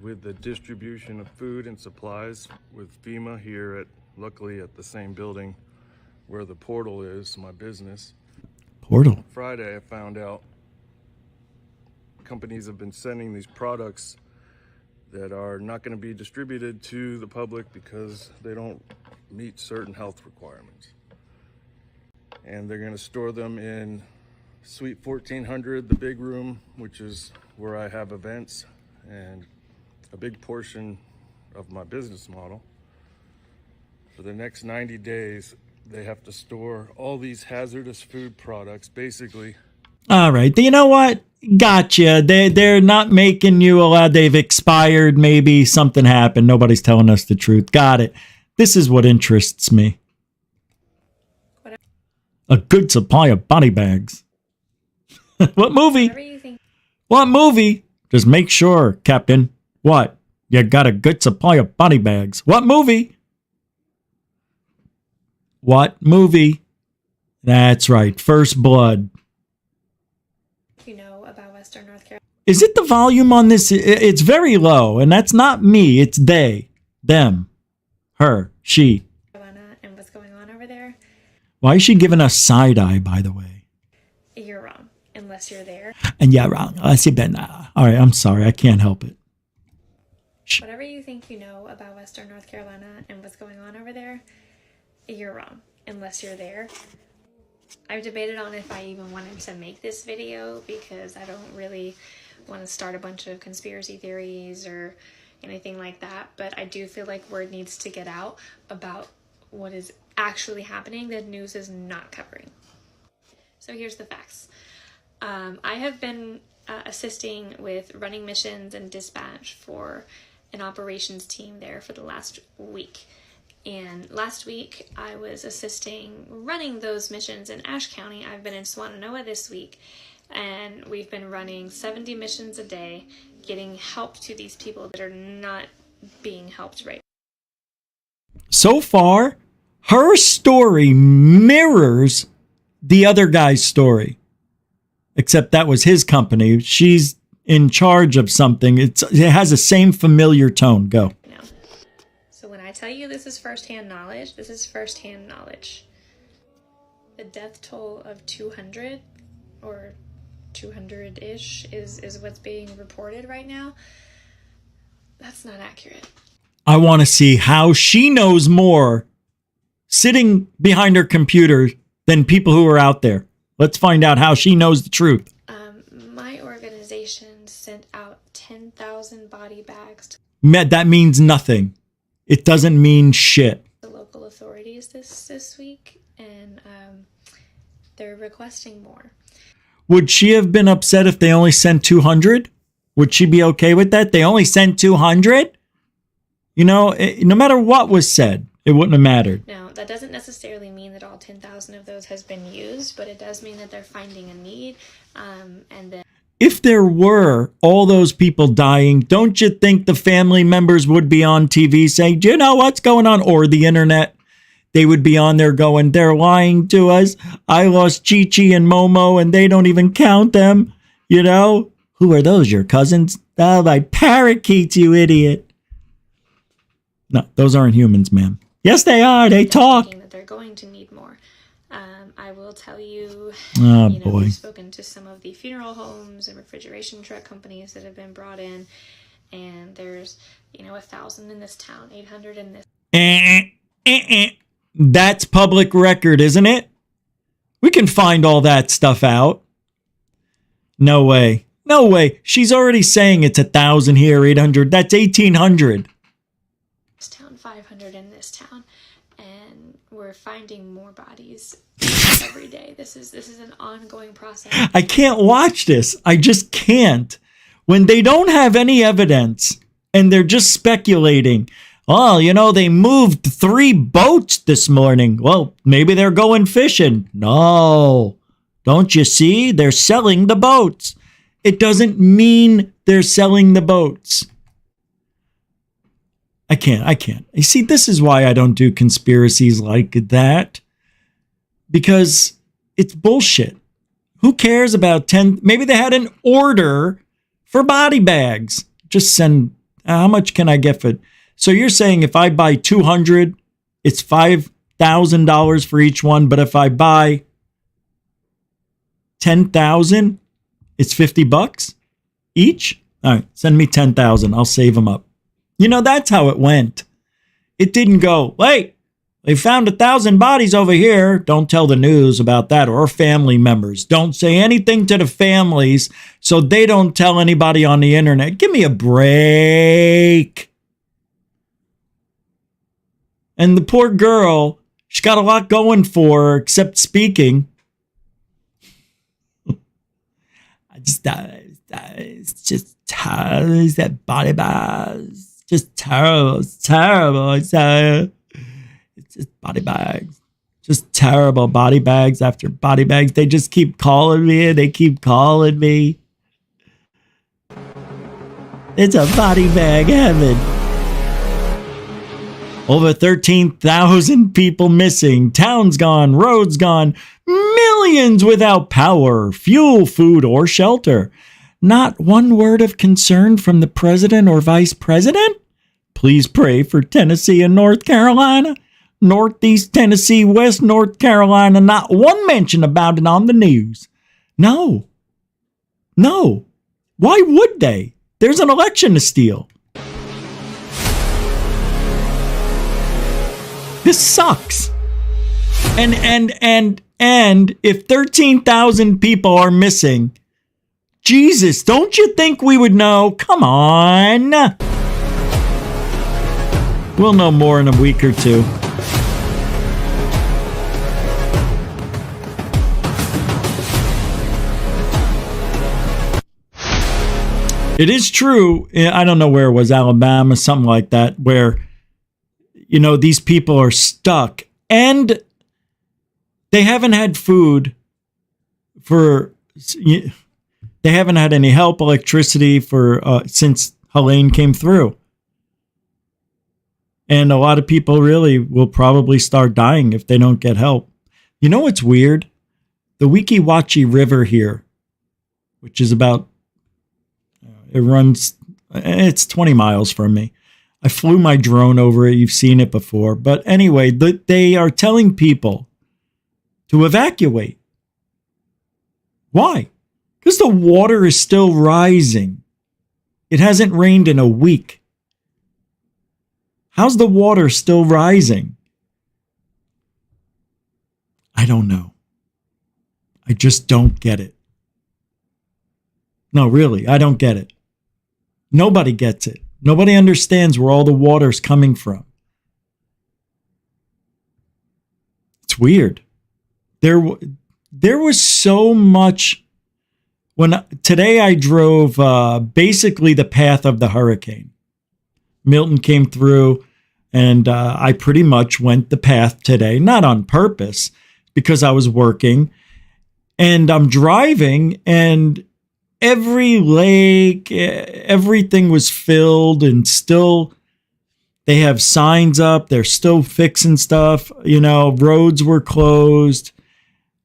with the distribution of food and supplies with FEMA here luckily at the same building where the portal is, my business. Portal? Friday, I found out companies have been sending these products that are not going to be distributed to the public because they don't meet certain health requirements. And they're going to store them in Suite 1400, the big room, which is where I have events and a big portion of my business model. For the next 90 days, they have to store all these hazardous food products, basically. All right. You know what? Gotcha. They're not making you allowed. They've expired. Maybe something happened. Nobody's telling us the truth. Got it. This is what interests me. A good supply of body bags. What movie? What movie? Just make sure, Captain. What? You got a good supply of body bags. What movie? What movie? That's right. First Blood. About Western North Carolina. Is it the volume on this? It's very low, and that's not me. It's they, them, her, she. And what's going on over there? Why is she giving us side eye, by the way? You're wrong, unless you're there. And yeah, wrong. Unless you've been. All right, I'm sorry. I can't help it. Whatever you think you know about Western North Carolina and what's going on over there, you're wrong, unless you're there. I've debated on if I even wanted to make this video because I don't really want to start a bunch of conspiracy theories or anything like that, but I do feel like word needs to get out about what is actually happening that news is not covering. So here's the facts. I have been assisting with running missions and dispatch for an operations team there for the last week. And last week, I was assisting running those missions in Ashe County. I've been in Swannanoa this week, and we've been running 70 missions a day, getting help to these people that are not being helped right now. So far, her story mirrors the other guy's story, except that was his company. She's in charge of something. It has the same familiar tone. Go. When I tell you this is firsthand knowledge, this is firsthand knowledge. The death toll of 200 or 200-ish is what's being reported right now. That's not accurate. I want to see how she knows more sitting behind her computer than people who are out there. Let's find out how she knows the truth. My organization sent out 10,000 body bags. That means nothing. It doesn't mean shit. The local authorities this week, and they're requesting more. Would she have been upset if they only sent 200? Would she be okay with that? They only sent 200? No matter what was said, It wouldn't have mattered. Now, that doesn't necessarily mean that all 10,000 of those has been used, but it does mean that they're finding a need, and then... If there were all those people dying, don't you think the family members would be on TV saying, do you know what's going on? Or the internet, they would be on there going, they're lying to us. I lost Chi-Chi and Momo and they don't even count them. You know? Who are those, your cousins? Oh, my parakeets, you idiot. No, those aren't humans, ma'am. Yes, they are. They talk. That they're going to need more. I will tell you, boy. We've spoken to some of the funeral homes and refrigeration truck companies that have been brought in, and there's, 1,000 in this town, 800 in this. That's public record, isn't it? We can find all that stuff out. No way. No way. She's already saying it's 1,000 here, 800. That's 1,800. This town, 500 in this town, and we're finding more bodies every day. This is an ongoing process. I can't watch this. I just can't. When they don't have any evidence and they're just speculating. Oh, they moved 3 boats this morning. Well, maybe they're going fishing. No. Don't you see? They're selling the boats. It doesn't mean they're selling the boats. I can't. You see, this is why I don't do conspiracies like that. Because it's bullshit. Who cares about 10? Maybe they had an order for body bags. Just send, how much can I get for it? So you're saying if I buy 200, it's $5,000 for each one. But if I buy 10,000, it's $50 each. All right, send me 10,000. I'll save them up. That's how it went. It didn't go, wait, they found 1,000 bodies over here. Don't tell the news about that, or family members. Don't say anything to the families so they don't tell anybody on the internet. Give me a break. And the poor girl, she's got a lot going for her except speaking. It's just terrible. That body bags. Just terrible. It's terrible. It's just body bags. Just terrible body bags after body bags. They just keep calling me. They keep calling me. It's a body bag heaven. Over 13,000 people missing. Towns gone. Roads gone. Millions without power, fuel, food, or shelter. Not one word of concern from the president or vice president? Please pray for Tennessee and North Carolina. Northeast Tennessee, West North Carolina. Not one mention about it on the news. No. Why would they? There's an election to steal. This sucks. And if 13,000 people are missing, Jesus, don't you think we would know? Come on. We'll know more in a week or two. It is true. I don't know where it was, Alabama, something like that, where, these people are stuck and they haven't had food they haven't had any help, electricity since Helene came through. And a lot of people really will probably start dying if they don't get help. You know what's weird? The Weeki Wachee River here, which is about, it's 20 miles from me. I flew my drone over it. You've seen it before. But anyway, they are telling people to evacuate. Why? Because the water is still rising. It hasn't rained in a week. How's the water still rising? I don't know. I just don't get it. No, really, I don't get it. Nobody gets it. Nobody understands where all the water's coming from. It's weird. There was so much. Today I drove basically the path of the hurricane. Milton came through And I pretty much went the path today, not on purpose, because I was working. And I'm driving, and every lake, everything was filled, and still they have signs up. They're still fixing stuff. You know, roads were closed.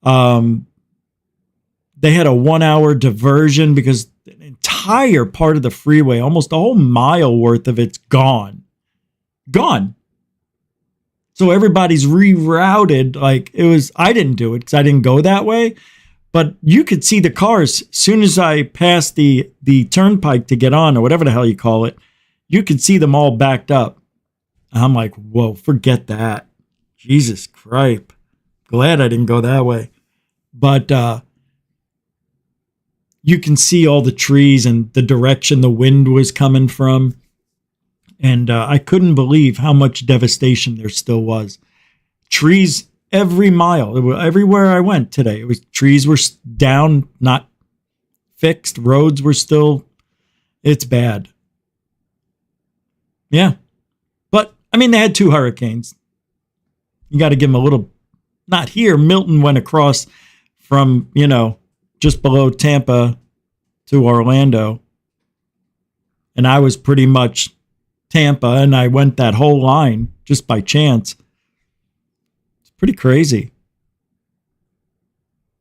They had a 1 hour diversion because an entire part of the freeway, almost a whole mile worth of it's gone. Gone. So everybody's rerouted. Like it was, I didn't do it because I didn't go that way. But you could see the cars as soon as I passed the turnpike to get on, or whatever the hell you call it. You could see them all backed up. I'm like, whoa, forget that. Jesus Christ. Glad I didn't go that way. But you can see all the trees and the direction the wind was coming from. And I couldn't believe how much devastation there still was. Trees every mile, everywhere I went today, trees were down, not fixed. Roads were still, it's bad. Yeah. But, I mean, they had 2 hurricanes. You got to give them a little, not here. Milton went across from, you know, just below Tampa to Orlando. And I was pretty much Tampa, and I went that whole line just by chance. It's pretty crazy.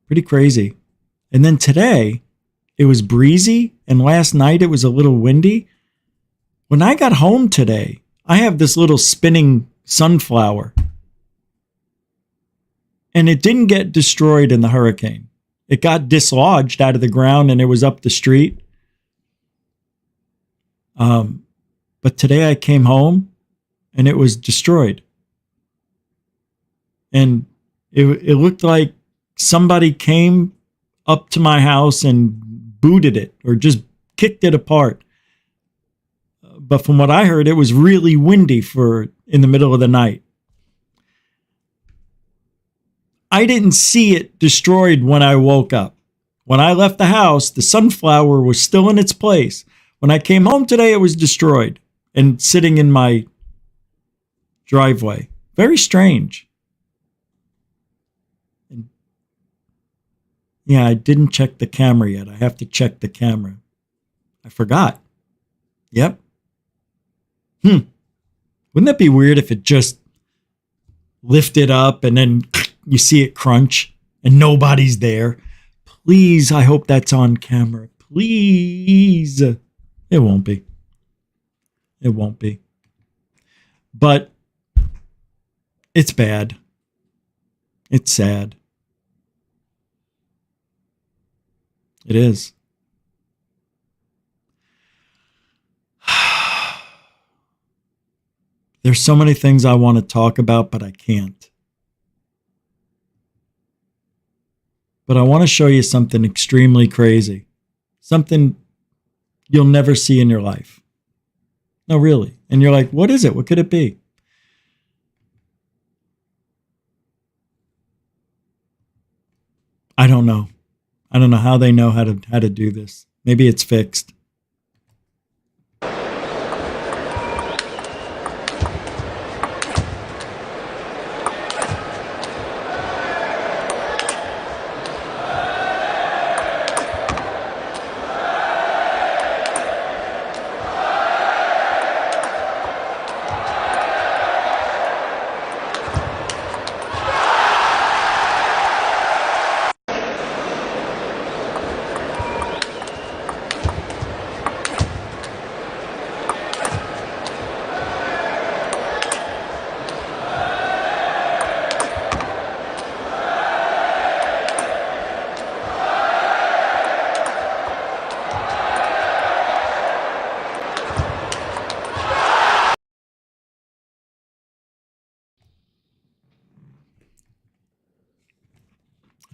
Pretty crazy. And then today, it was breezy, and last night it was a little windy. When I got home today, I have this little spinning sunflower, and it didn't get destroyed in the hurricane. It got dislodged out of the ground, and it was up the street. But today I came home, and it was destroyed. And it looked like somebody came up to my house and booted it or just kicked it apart. But from what I heard, it was really windy in the middle of the night. I didn't see it destroyed when I woke up. When I left the house, the sunflower was still in its place. When I came home today, it was destroyed and sitting in my driveway. Very strange. Yeah, I didn't check the camera yet. I have to check the camera. I forgot. Yep. Wouldn't that be weird if it just lifted up and then you see it crunch and nobody's there? Please, I hope that's on camera. Please. It won't be. It won't be. But it's bad. It's sad. It is. There's so many things I want to talk about, but I can't. But I want to show you something extremely crazy. Something you'll never see in your life. No, really. And you're like, what is it? What could it be? I don't know. I don't know how they know how to do this. Maybe it's fixed.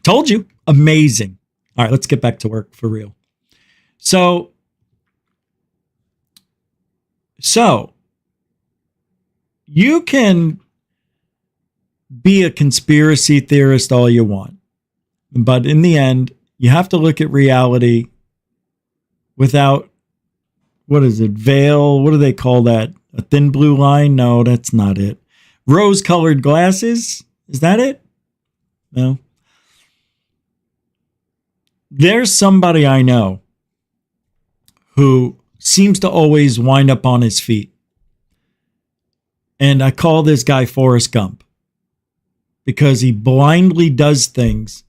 Told you. Amazing. All right, let's get back to work for real. So you can be a conspiracy theorist all you want, but in the end, you have to look at reality without, what is it, veil? What do they call that? A thin blue line? No, that's not it. Rose-colored glasses? Is that it? No. There's somebody I know who seems to always wind up on his feet. And I call this guy Forrest Gump because he blindly does things.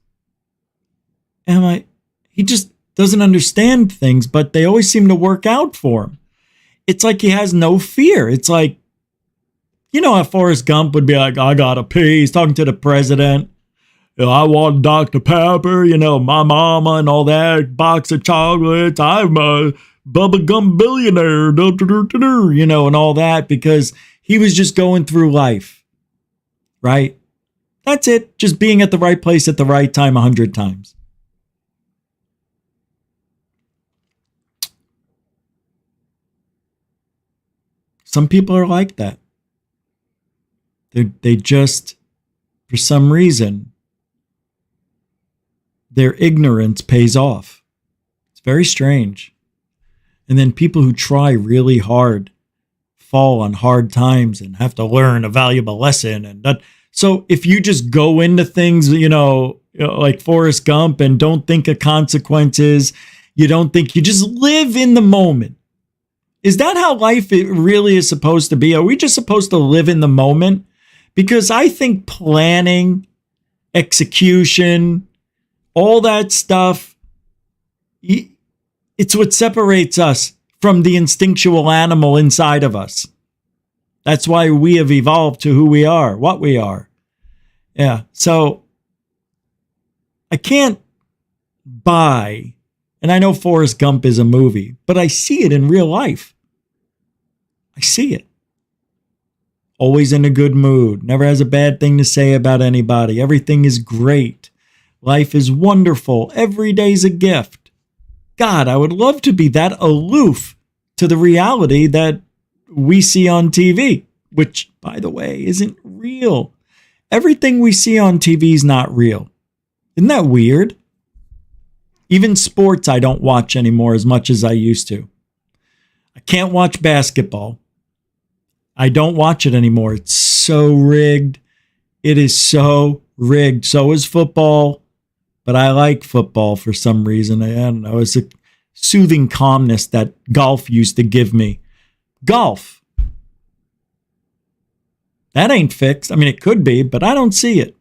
And he just doesn't understand things, but they always seem to work out for him. It's like he has no fear. It's like, you know how Forrest Gump would be like, I gotta pee. He's talking to the president. You know, I want Dr. Pepper, you know, my mama and all that, box of chocolates. I'm a bubblegum billionaire, you know, and all that, because he was just going through life, right? That's it. Just being at the right place at the right time 100 times. Some people are like that. They just, for some reason, their ignorance pays off. It's very strange. And then people who try really hard fall on hard times and have to learn a valuable lesson. And that, so if you just go into things, you know, like Forrest Gump and don't think of consequences, you just live in the moment. Is that how life really is supposed to be? Are we just supposed to live in the moment? Because I think planning, execution, all that stuff, it's what separates us from the instinctual animal inside of us. That's why we have evolved to who we are, what we are. Yeah, so I can't buy, and I know Forrest Gump is a movie, but I see it in real life. I see it. Always in a good mood, never has a bad thing to say about anybody. Everything is great. Life is wonderful. Every day's a gift. God, I would love to be that aloof to the reality that we see on TV, which, by the way, isn't real. Everything we see on TV is not real. Isn't that weird? Even sports I don't watch anymore as much as I used to. I can't watch basketball. I don't watch it anymore. It's so rigged. It is so rigged. So is football. But I like football for some reason. I don't know. It's a soothing calmness that golf used to give me. Golf. That ain't fixed. I mean, it could be, but I don't see it.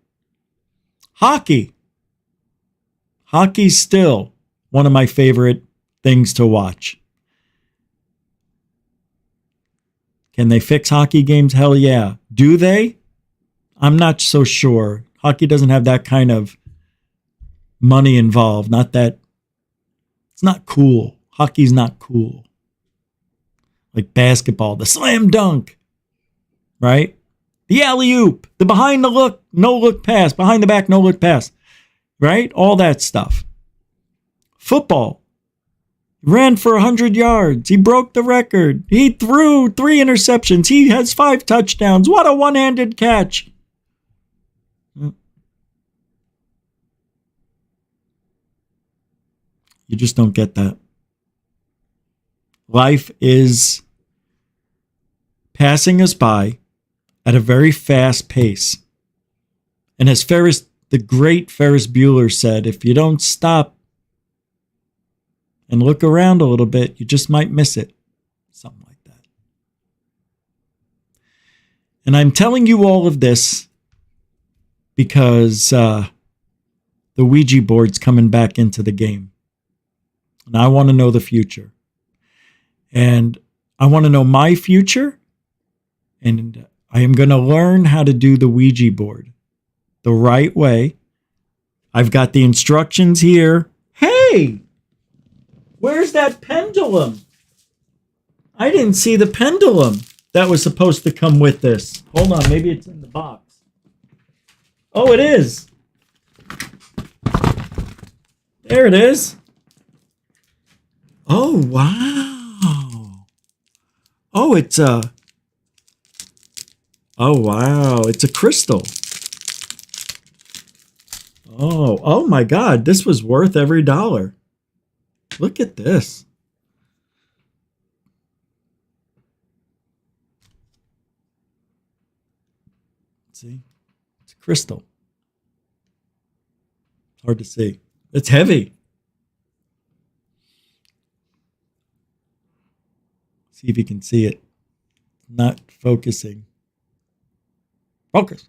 Hockey. Hockey's still one of my favorite things to watch. Can they fix hockey games? Hell yeah. Do they? I'm not so sure. Hockey doesn't have that kind of money involved. Not that. It's not cool. Hockey's not cool. Like basketball, the slam dunk, right? The alley-oop, the behind the look, no look pass, behind the back, no look pass, right? All that stuff. Football. Ran for 100 yards. He broke the record. He threw 3 interceptions. He has 5 touchdowns. What a one-handed catch. You just don't get that. Life is passing us by at a very fast pace. And as the great Ferris Bueller said, if you don't stop and look around a little bit, you just might miss it. Something like that. And I'm telling you all of this because the Ouija board's coming back into the game. And I want to know the future. And I want to know my future. And I am going to learn how to do the Ouija board the right way. I've got the instructions here. Hey! Where's that pendulum? I didn't see the pendulum that was supposed to come with this. Hold on, maybe it's in the box. Oh, it is. There it is. Oh, wow. Oh, it's a... Oh, wow. It's a crystal. Oh my God. This was worth every dollar. Look at this. See? It's crystal. Hard to see. It's heavy. See if you can see it. Not focusing. Focus.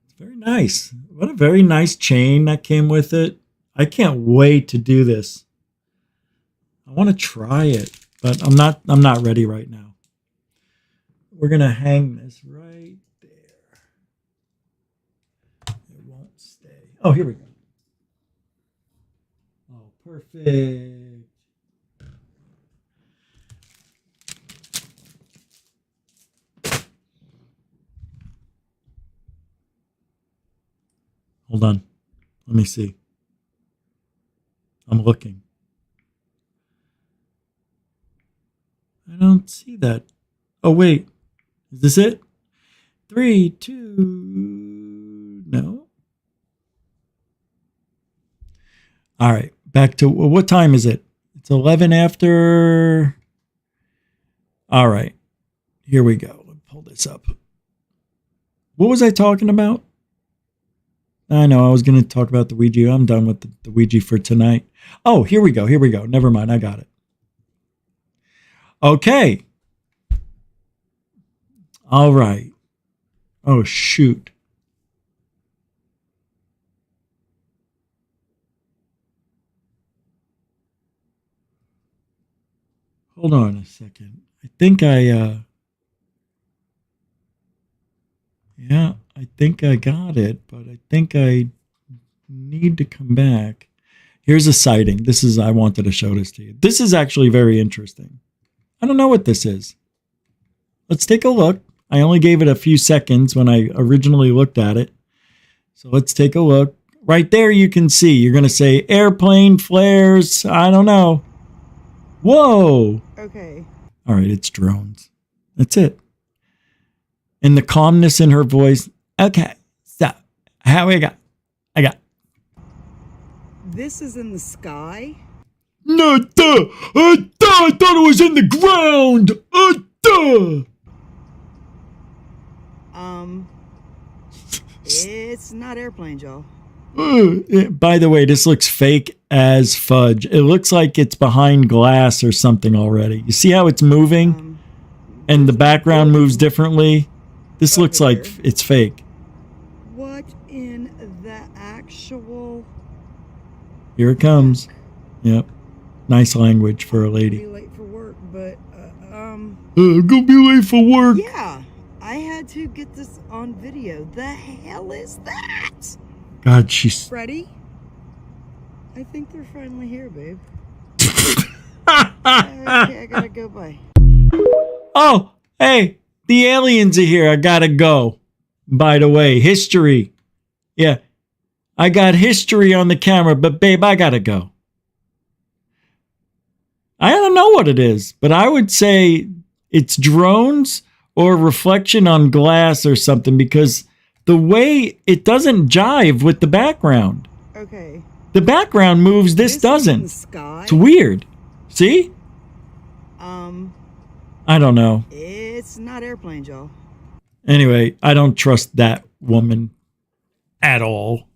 It's very nice. What a very nice chain that came with it. I can't wait to do this. I want to try it, but I'm not ready right now. We're going to hang this right there. It won't stay. Oh, here we go. Oh, perfect. Hold on. Let me see. I'm looking. I don't see that. Oh, wait. Is this it? 3, 2. No. All right. Back to what time is it? It's 11 after. All right. Here we go. Let's pull this up. What was I talking about? I know I was going to talk about the Ouija. I'm done with the Ouija for tonight. Oh, here we go. Here we go. Never mind. I got it. Okay. All right. Oh, shoot. Hold on a second. I think I got it, but I think I need to come back. Here's a sighting. I wanted to show this to you. This is actually very interesting. I don't know what this is. Let's take a look. I only gave it a few seconds when I originally looked at it. So let's take a look. Right there you can see. You're going to say airplane flares. I don't know. Whoa. Okay. All right, it's drones. That's it. And the calmness in her voice. Okay, so how we got? I got. This is in the sky? No, I thought it was in the ground. It's not airplanes, y'all. By the way, this looks fake as fudge. It looks like it's behind glass or something already. You see how it's moving? And the background moves differently? This looks like it's fake. What in the actual... Here it comes. Yep. Nice language for a lady. Be late for work, but I'm gonna be late for work. Yeah, I had to get this on video. The hell is that? God, she's... Freddy? I think they're finally here, babe. Okay, I gotta go, bye. Oh, hey, the aliens are here. I gotta go. By the way, history. Yeah, I got history on the camera, but babe, I gotta go. I don't know what it is, but I would say it's drones or reflection on glass or something, because the way it doesn't jive with the background. Okay. The background moves, this doesn't. It's weird. See? I don't know. It's not airplanes, y'all. Anyway, I don't trust that woman at all.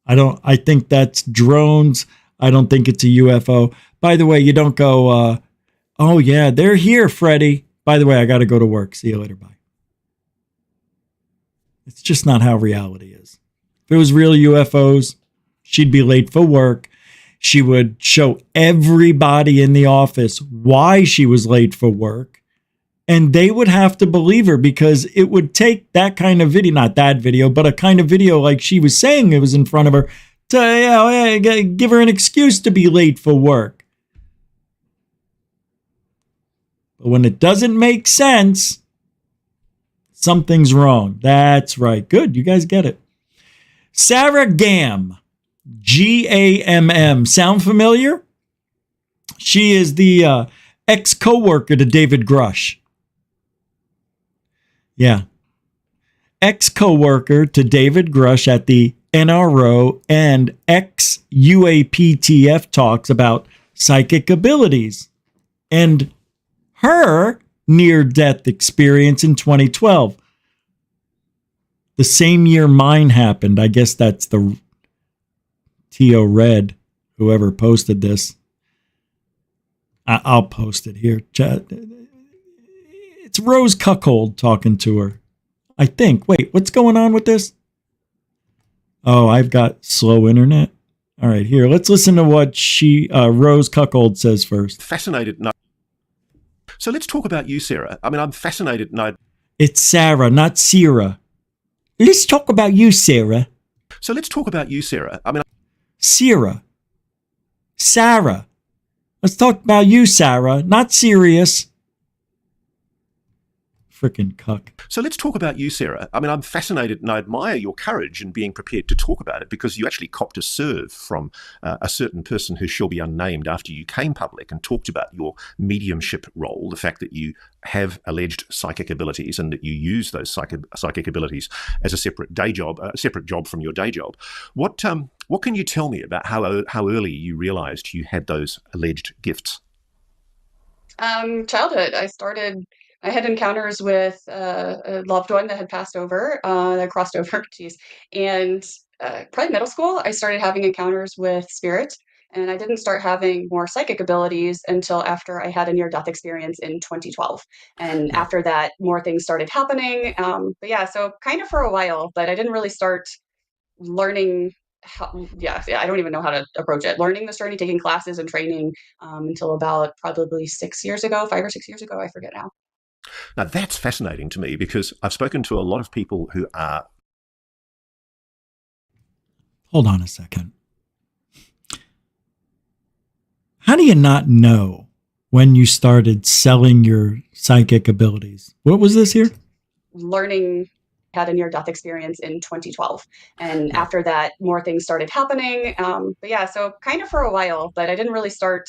I think that's drones. I don't think it's a UFO. By the way, you don't go, oh yeah, they're here, Freddy. By the way, I got to go to work. See you later. Bye. It's just not how reality is. If it was real UFOs, she'd be late for work. She would show everybody in the office why she was late for work. And they would have to believe her, because it would take that kind of video, not that video, but a kind of video like she was saying it was in front of her, to give her an excuse to be late for work. But when it doesn't make sense, something's wrong. That's right. Good. You guys get it. Sarah Gamm. Gamm. Sound familiar? She is the ex-coworker to David Grush. Yeah. Ex-coworker to David Grush at the NRO and ex-UAPTF talks about psychic abilities. And her near-death experience in 2012. The same year mine happened. I guess that's the T.O. Red, whoever posted this. I'll post it here. It's Rose Cuckold talking to her, I think. Wait, what's going on with this? Oh, I've got slow internet. All right, here. Let's listen to what Rose Cuckold says first. Fascinated. No. So let's talk about you, Sarah. I mean, I'm fascinated. No. It's Sarah, not Sarah. Let's talk about you, Sarah. So let's talk about you, Sarah. I mean, Sarah. Sarah. Let's talk about you, Sarah. Not serious. Frickin' cuck. So let's talk about you, Sarah. I mean, I'm fascinated and I admire your courage in being prepared to talk about it, because you actually copped a serve from a certain person who shall be unnamed after you came public and talked about your mediumship role, the fact that you have alleged psychic abilities and that you use those psychic abilities as a separate day job, a separate job from your day job. What can you tell me about how early you realized you had those alleged gifts? Childhood. I had encounters with a loved one that had passed over, that crossed over, geez. And probably middle school, I started having encounters with spirit. And I didn't start having more psychic abilities until after I had a near-death experience in 2012. And after that, more things started happening. But yeah, so kind of for a while, but I didn't really start learning I don't even know how to approach it. Learning this journey, taking classes and training until about probably 6 years ago, 5 or 6 years ago, I forget now. Now, that's fascinating to me, because I've spoken to a lot of people who are... Hold on a second. How do you not know when you started selling your psychic abilities? What was this here? Had a near-death experience in 2012. And after that, more things started happening. But yeah, so kind of for a while, but I didn't really start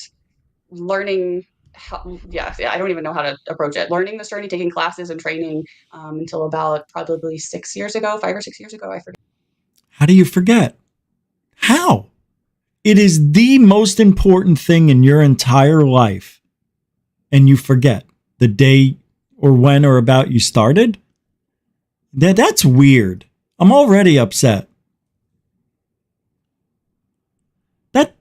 learning I don't even know how to approach it. Learning this journey, taking classes and training until about probably 6 years ago, 5 or 6 years ago, I forget. How do you forget? How? It is the most important thing in your entire life, and you forget the day or when or about you started? That's weird. I'm already upset.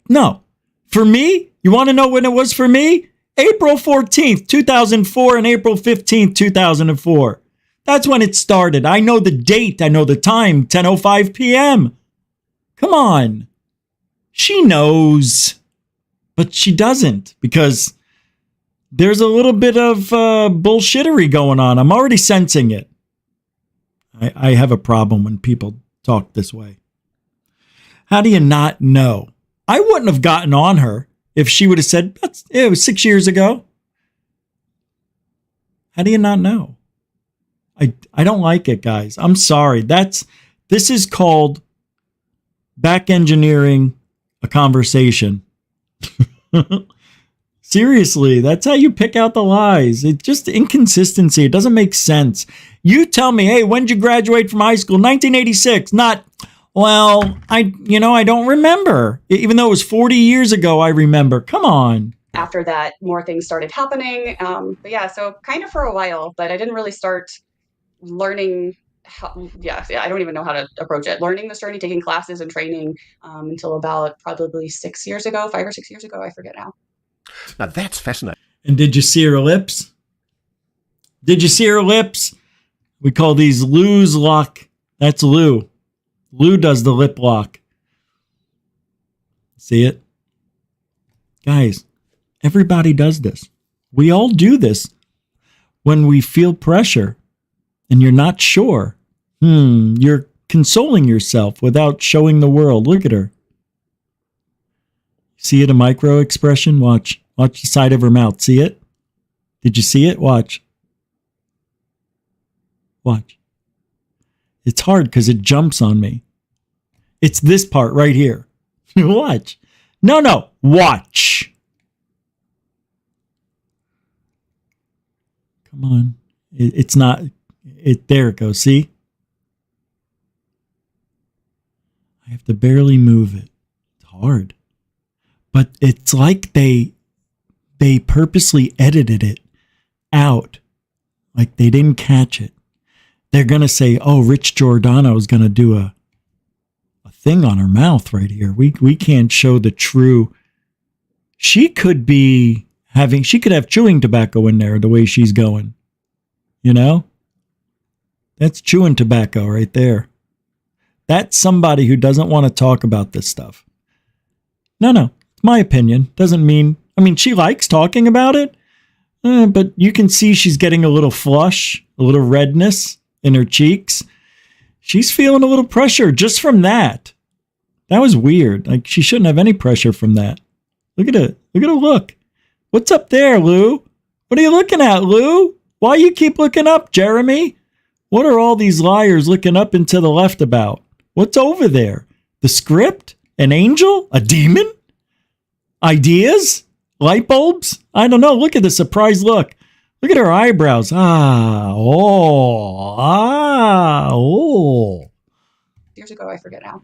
No. For me, you want to know when it was for me? April 14th, 2004 and April 15th, 2004. That's when it started. I know the date. I know the time, 10:05 p.m. Come on. She knows, but she doesn't, because there's a little bit of bullshittery going on. I'm already sensing it. I have a problem when people talk this way. How do you not know? I wouldn't have gotten on her if she would have said, it was 6 years ago. How do you not know? I don't like it, guys. I'm sorry. This is called back engineering a conversation. Seriously, that's how you pick out the lies. It's just inconsistency. It doesn't make sense. You tell me, hey, when did you graduate from high school? 1986. Not, well, I don't remember. Even though it was 40 years ago, I remember. Come on. After that, more things started happening. But yeah, so kind of for a while, but I didn't really start learning I don't even know how to approach it. Learning this journey, taking classes and training until about probably 6 years ago, 5 or 6 years ago, I forget now. Now that's fascinating. And did you see her lips? Did you see her lips? We call these Lou's lock. That's Lou. Lou does the lip lock. See it? Guys, everybody does this. We all do this when we feel pressure and you're not sure. You're consoling yourself without showing the world. Look at her. See it, a micro expression? Watch the side of her mouth. See it? Did you see it? Watch. It's hard because it jumps on me. It's this part right here. Watch. No. Watch. Come on. It's not. There it goes. See? I have to barely move it. It's hard. But it's like they purposely edited it out Like they didn't catch it. They're going to say, oh, Rich Giordano is going to do a thing on her mouth right here. We can't show the true. She could have chewing tobacco in there the way she's going. You know? That's chewing tobacco right there. That's somebody who doesn't want to talk about this stuff. No. It's my opinion. Doesn't mean, she likes talking about it, but you can see she's getting a little flush, a little redness in her cheeks. She's feeling a little pressure just from that. That was weird. Like, she shouldn't have any pressure from that. Look at it. Look at her look. What's up there, Lou? What are you looking at, Lou? Why you keep looking up, Jeremy? What are all these liars looking up and to the left about? What's over there? The script? An angel? A demon? Ideas? Light bulbs? I don't know. Look at the surprised look. Look at her eyebrows. Years ago, I forget now.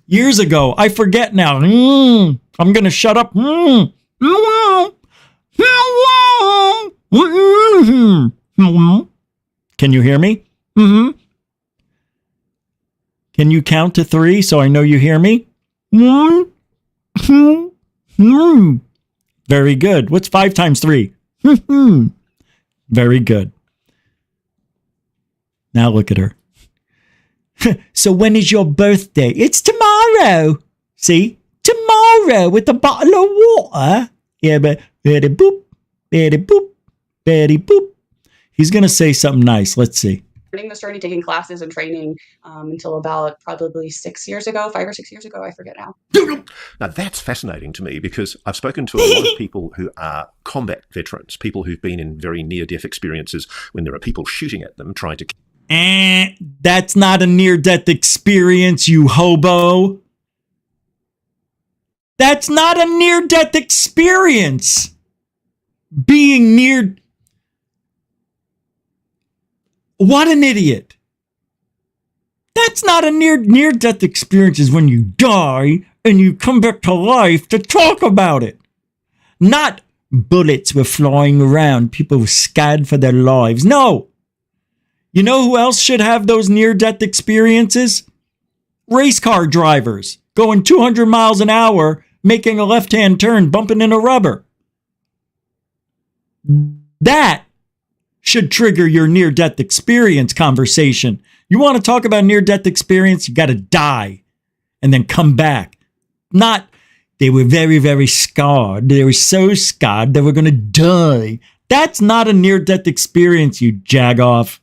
Years ago, I forget now. I'm going to shut up. Can you hear me? Can you count to 3 so I know you hear me? Very good. What's 5 times 3? Very good. Now look at her. So when is your birthday? It's tomorrow. See? Tomorrow with a bottle of water. Yeah, but betty boop, betty boop, betty boop. He's going to say something nice. Let's see. Starting this journey, taking classes and training until about probably 6 years ago, 5 or 6 years ago, I forget now. Now, that's fascinating to me because I've spoken to a lot of people who are combat veterans, people who've been in very near-death experiences when there are people shooting at them, trying to... That's not a near-death experience, you hobo. That's not a near-death experience. Being near... What an idiot. That's not a near-death experience is when you die and you come back to life to talk about it. Not bullets were flying around, people were scared for their lives. No. You know who else should have those near-death experiences? Race car drivers going 200 miles an hour, making a left-hand turn, bumping into rubber. That should trigger your near-death experience conversation. You want to talk about near-death experience, you got to die and then come back. Not, they were very, very scarred. They were so scarred they were going to die. That's not a near-death experience, you jagoff.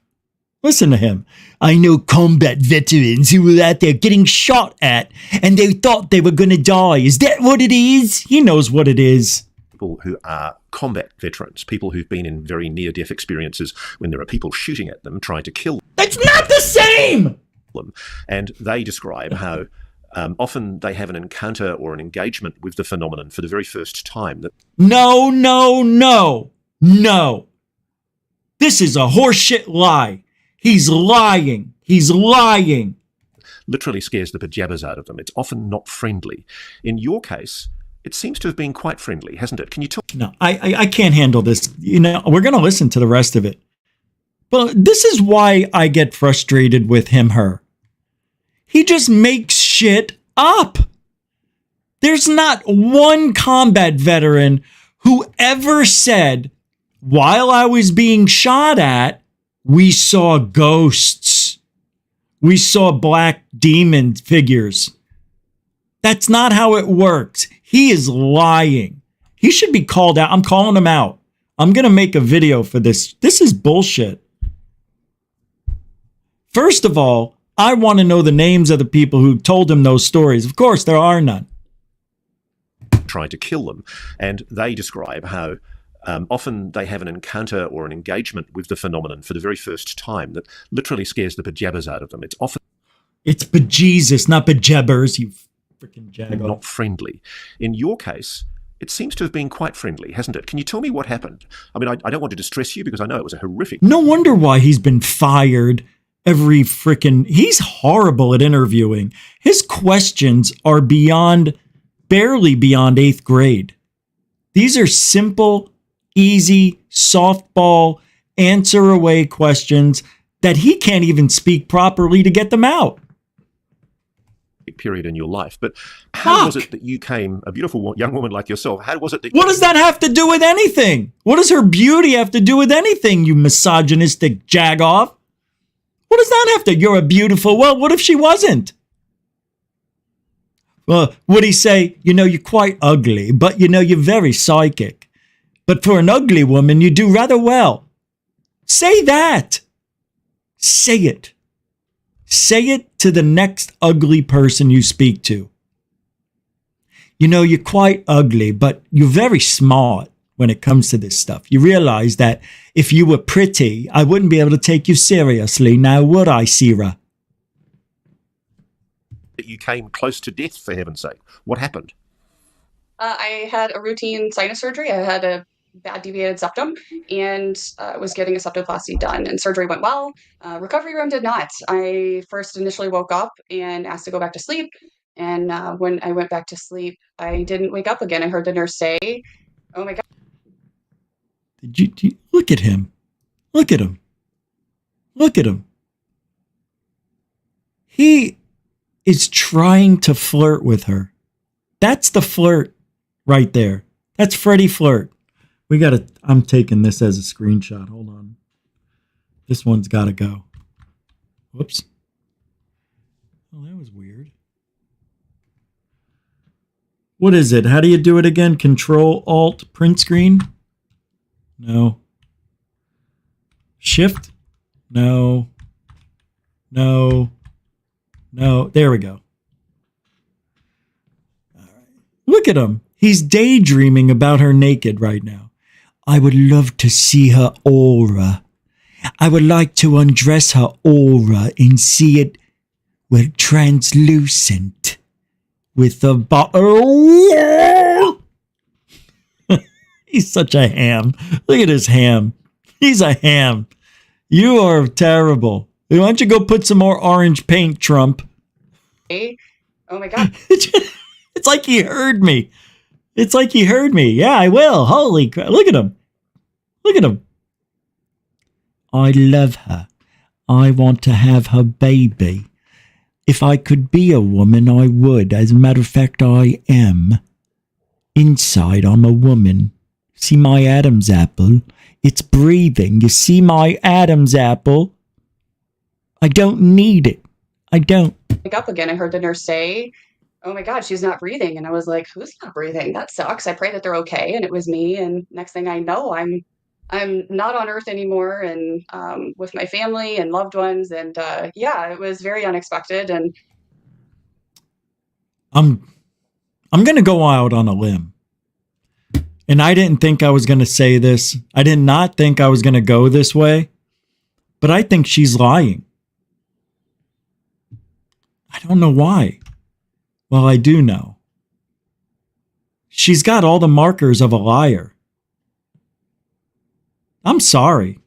Listen to him. I know combat veterans who were out there getting shot at and they thought they were going to die. Is that what it is? He knows what it is. People who are combat veterans, people who've been in very near-death experiences when there are people shooting at them, trying to kill them. That's not the same! And they describe how often they have an encounter or an engagement with the phenomenon for the very first time. No. This is a horseshit lie. He's lying. Literally scares the pajamas out of them. It's often not friendly. In your case, it seems to have been quite friendly, hasn't it? Can you tell? No, I can't handle this. You know, we're going to listen to the rest of it. But this is why I get frustrated with her. He just makes shit up. There's not one combat veteran who ever said, while I was being shot at, we saw ghosts. We saw black demon figures. That's not how it works. He is lying. He should be called out. I'm calling him out. I'm going to make a video for this. This is bullshit. First of all, I want to know the names of the people who told him those stories. Of course, there are none. Trying to kill them. And they describe how often they have an encounter or an engagement with the phenomenon for the very first time that literally scares the pajamas out of them. It's bejesus, not bejabbers, you freaking jago. Not friendly. In your case, it seems to have been quite friendly, hasn't it? Can you tell me what happened? I mean, I don't want to distress you because I know it was a horrific... No wonder why he's been fired he's horrible at interviewing. His questions are barely beyond 8th grade. These are simple, easy, softball, answer away questions that he can't even speak properly to get them out. Period in your life. But how was it that you came, a beautiful young woman like yourself, how was it that... What does that have to do with anything? What does her beauty have to do with anything, you misogynistic jagoff? What does that have to... You're a beautiful... Well, what if she wasn't? Well, would he say, you know, you're quite ugly, but you know, you're very psychic. But for an ugly woman, you do rather well. Say that. Say it. Say it to the next ugly person you speak to. You know, you're quite ugly, but you're very smart when it comes to this stuff. You realize that if you were pretty, I wouldn't be able to take you seriously. Now, would I, Sierra? That you came close to death, for heaven's sake. What happened? I had a routine sinus surgery. I had a bad deviated septum and was getting a septoplasty done, and surgery went well. Recovery room did not. I first initially woke up and asked to go back to sleep, and when I went back to sleep, I didn't wake up again. I heard the nurse say, "Oh my God." Did you look at him? Look at him. Look at him. He is trying to flirt with her. That's the flirt right there. That's Freddie Flirt. I'm taking this as a screenshot. Hold on. This one's got to go. Whoops. Oh, that was weird. What is it? How do you do it again? Control, Alt, print screen? No. Shift? No. No. No. There we go. All right. Look at him. He's daydreaming about her naked right now. I would love to see her aura. I would like to undress her aura and see it, well, translucent with a bottle. He's such a ham. Look at his ham. He's a ham. You are terrible. Why don't you go put some more orange paint, Trump? Hey, oh my God. It's like he heard me. It's like he heard me. Yeah, I will. Holy crap. Look at him. Look at him. I love her. I want to have her baby. If I could be a woman, I would. As a matter of fact, I am. Inside, I'm a woman. See my Adam's apple? It's breathing. You see my Adam's apple? I don't need it. I don't. Wake up again. I heard the nurse say, "Oh my God, she's not breathing." And I was like, "Who's not breathing? That sucks." I pray that they're okay. And it was me. And next thing I know, I'm not on Earth anymore, and with my family and loved ones. And yeah, it was very unexpected. And I'm going to go out on a limb. And I didn't think I was going to say this. I did not think I was going to go this way. But I think she's lying. I don't know why. Well, I do know. She's got all the markers of a liar. I'm sorry.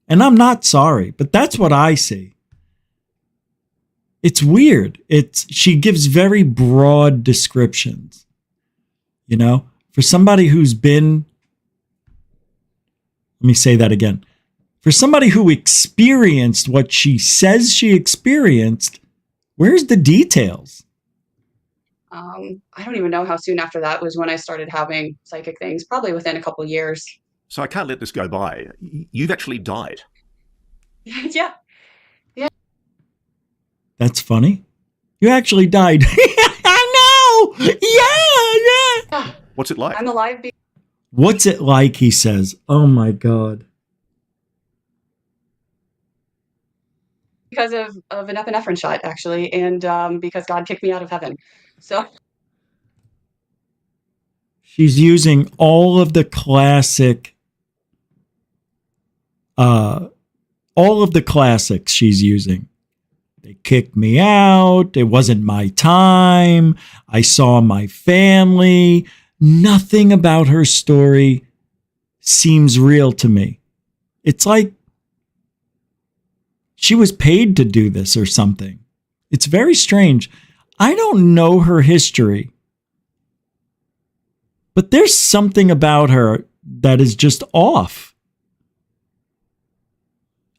And I'm not sorry, but that's what I see. It's weird. She gives very broad descriptions. You know, for somebody who's been, let me say that again. For somebody who experienced what she says she experienced, where's the details? I don't even know how soon after that was when I started having psychic things, probably within a couple of years. So I can't let this go by. You've actually died. Yeah. Yeah. That's funny. You actually died. I know. Yeah. What's it like? I'm alive. What's it like, he says. Oh my God. Because of an epinephrine shot, actually, and because God kicked me out of heaven. So she's using all of the classic, all of the classics she's using. They kicked me out. It wasn't my time. I saw my family. Nothing about her story seems real to me. It's like she was paid to do this or something. It's very strange. I don't know her history, but there's something about her that is just off.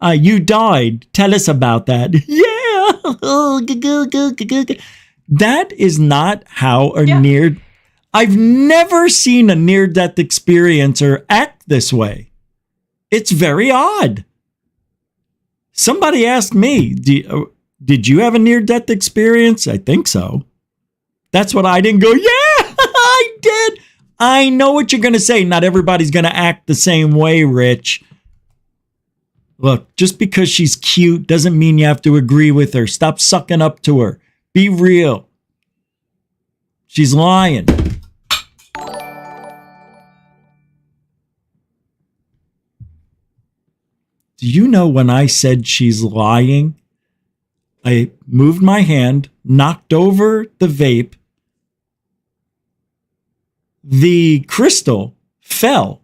You died. Tell us about that. Yeah. That is not how a near... I've never seen a near-death experiencer act this way. It's very odd. Somebody asked me, did you have a near-death experience? I think so. That's what I didn't go, yeah, I did. I know what you're going to say. Not everybody's going to act the same way, Rich. Look, just because she's cute doesn't mean you have to agree with her. Stop sucking up to her. Be real. She's lying. Do you know when I said she's lying, I moved my hand, knocked over the vape, the crystal fell.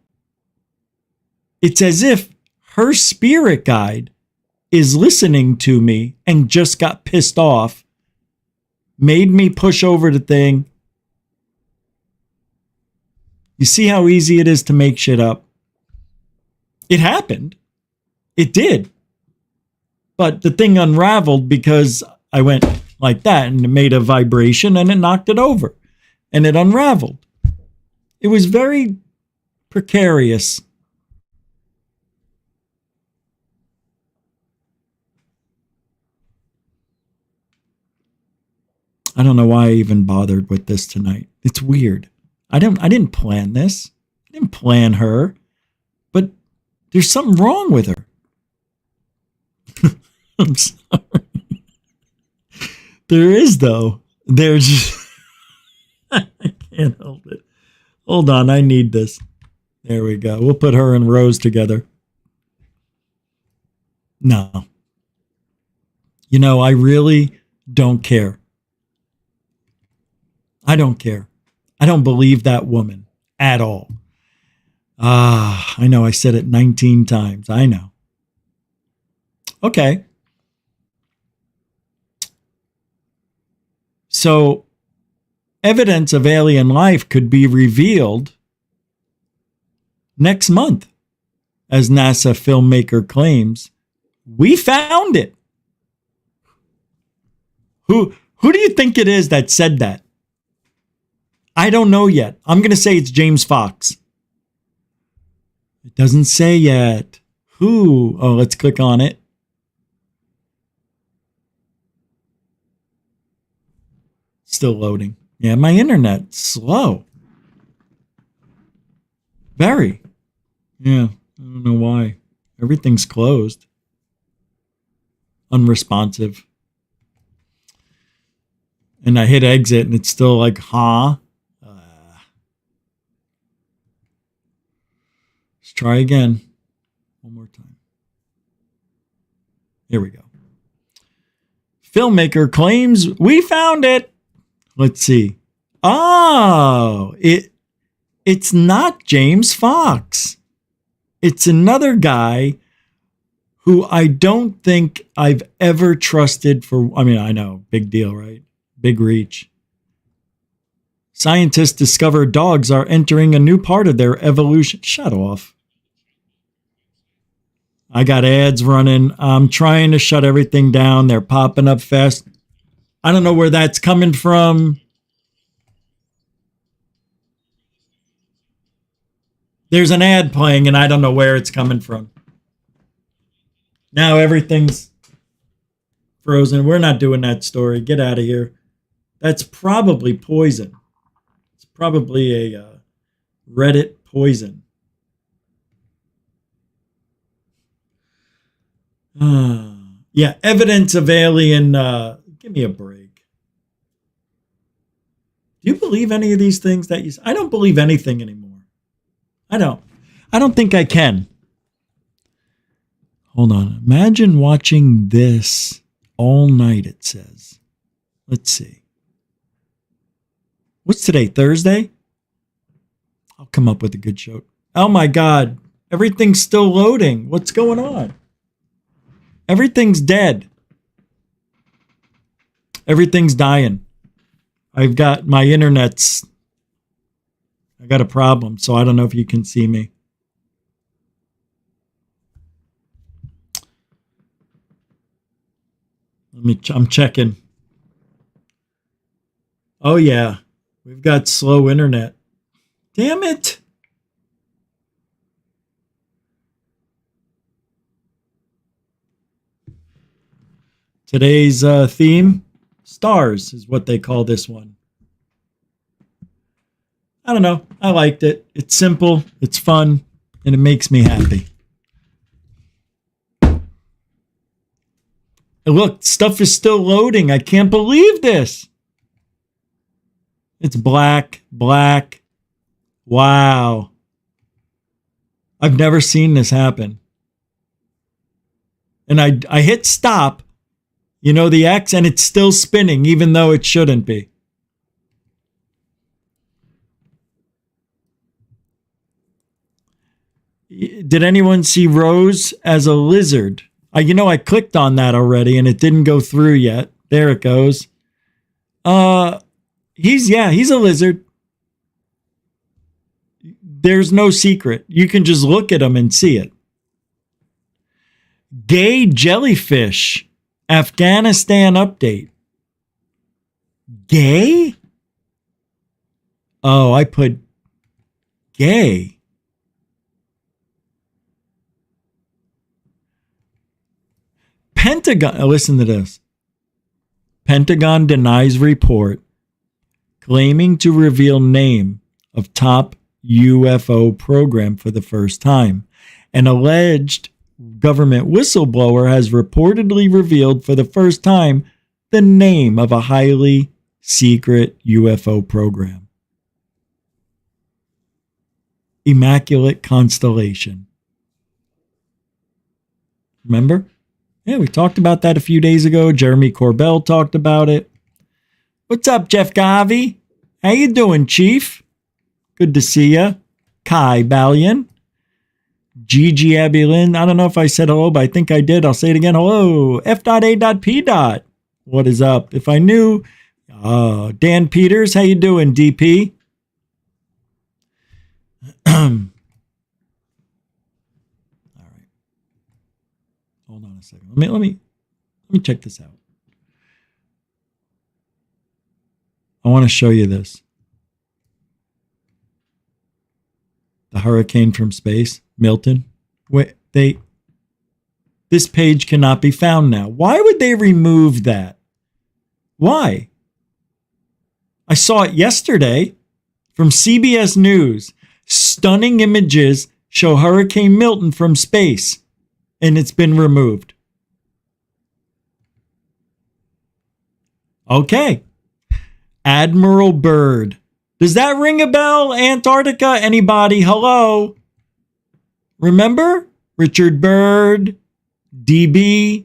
It's as if her spirit guide is listening to me and just got pissed off, made me push over the thing. You see how easy it is to make shit up? It happened. It did. But the thing unraveled because I went like that and it made a vibration and it knocked it over and it unraveled. It was very precarious. I don't know why I even bothered with this tonight. It's weird. I didn't plan this. I didn't plan her. But there's something wrong with her. I'm sorry. There is, though. There's... I can't help it. Hold on, I need this. There we go. We'll put her and Rose together. No. You know, I really don't care. I don't care. I don't believe that woman at all. I know I said it 19 times. I know. Okay. So, evidence of alien life could be revealed next month, as NASA filmmaker claims. We found it. Who do you think it is that said that? I don't know yet. I'm going to say it's James Fox. It doesn't say yet. Who? Oh, let's click on it. Still loading. Yeah, my internet's slow. Very. Yeah, I don't know why. Everything's closed. Unresponsive. And I hit exit and it's still like, huh? Let's try again. One more time. Here we go. Filmmaker claims we found it. Let's see. Oh, it's not James Fox. It's another guy who I don't think I've ever trusted for, I mean, I know, big deal, right? Big reach. Scientists discover dogs are entering a new part of their evolution. Shut off. I got ads running. I'm trying to shut everything down. They're popping up fast. I don't know where that's coming from. There's an ad playing and I don't know where it's coming from. Now everything's frozen. We're not doing that story. Get out of here. That's probably poison. It's probably a Reddit poison. Yeah, evidence of alien. Give me a break. Do you believe any of these things that you say? I don't believe anything anymore. I don't think I can. Hold on. Imagine watching this all night, it says. Let's see. What's today? Thursday? I'll come up with a good show. Oh my God. Everything's still loading. What's going on? Everything's dead. Everything's dying. I've got my internet's. I got a problem, so I don't know if you can see me. I'm checking. Oh yeah, we've got slow internet. Damn it. Today's theme, stars, is what they call this one. I don't know. I liked it. It's simple, it's fun, and it makes me happy. And look, stuff is still loading. I can't believe this. It's black. Wow. I've never seen this happen. And I hit stop, the X, and it's still spinning, even though it shouldn't be. Did anyone see Rose as a lizard? I clicked on that already and it didn't go through yet. There it goes. He's a lizard. There's no secret. You can just look at him and see it. Gay jellyfish. Afghanistan update. Gay? Oh, I put gay. Pentagon, listen to this. Pentagon denies report claiming to reveal name of top UFO program for the first time. An alleged government whistleblower has reportedly revealed for the first time the name of a highly secret UFO program. Immaculate Constellation. Remember? Yeah, we talked about that a few days ago. Jeremy Corbell talked about it. What's up, Jeff Garvey? How you doing, Chief? Good to see ya. Kai Balian. Gigi Abulin. I don't know if I said hello, but I think I did. I'll say it again. Hello. F.A.P. What is up? If I knew. Dan Peters. How you doing, DP? Hold on a second. Let me check this out. I want to show you this. The hurricane from space, Milton. This page cannot be found now. Why would they remove that? Why? I saw it yesterday from CBS News. Stunning images show Hurricane Milton from space. And it's been removed. Okay. Admiral Byrd. Does that ring a bell? Antarctica? Anybody? Hello? Remember? Richard Byrd, DB.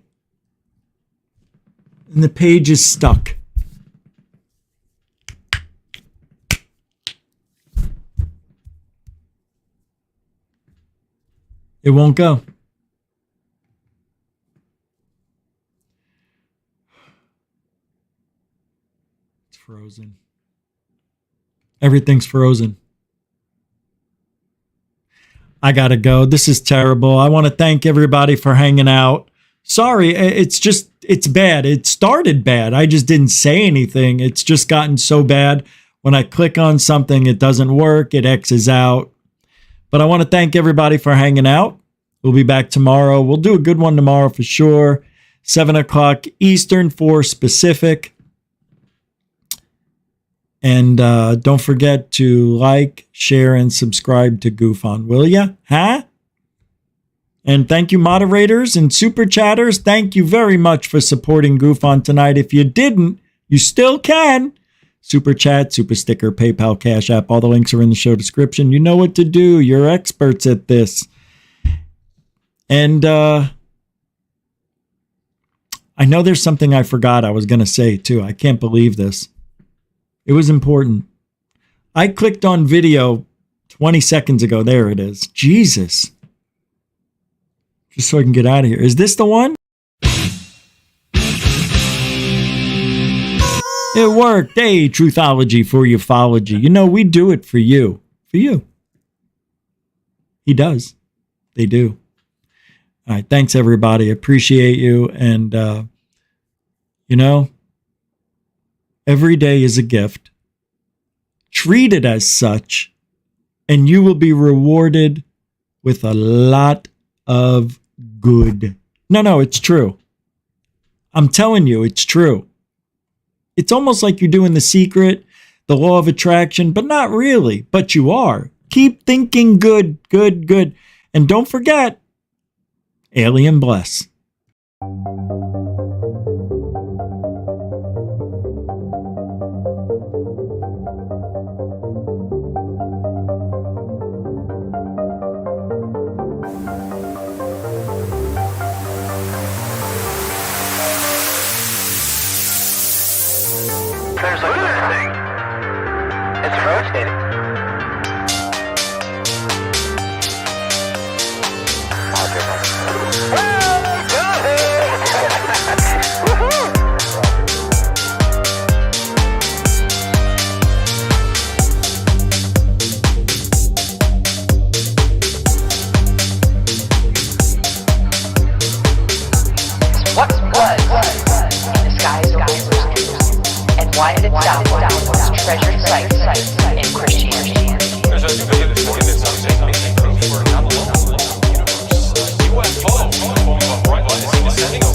And the page is stuck. It won't go. Frozen. Everything's frozen. I gotta go. This is terrible. I want to thank everybody for hanging out. Sorry, it's bad. It started bad. I just didn't say anything. It's just gotten so bad. When I click on something, it doesn't work. It X's out. But I want to thank everybody for hanging out. We'll be back tomorrow. We'll do a good one tomorrow for sure. 7 o'clock Eastern, 4 Pacific. And don't forget to like, share, and subscribe to GUFON, will ya? Huh? And thank you, moderators and super chatters. Thank you very much for supporting GUFON tonight. If you didn't, you still can. Super chat, super sticker, PayPal, Cash App. All the links are in the show description. You know what to do. You're experts at this. And I know there's something I forgot I was going to say, too. I can't believe this. It was important. I clicked on video 20 seconds ago. There it is. Jesus. Just so I can get out of here. Is this the one? It worked. Hey, Truthology for ufology. You know, we do it for you. For you. He does. They do. All right. Thanks, everybody. Appreciate you. And You know, every day is a gift. Treat it as such, and you will be rewarded with a lot of good. No, it's true. I'm telling you, it's true. It's almost like you're doing The Secret, the law of attraction, but not really. But you are. Keep thinking good. And don't forget, Alien Bless. There's a good thing. It's rotating. What was in the skies over and why did it down those treasured sites in Christianity? There's a new belief that something proof we're not alone in the universe. UFO in the form of a bright light is descending over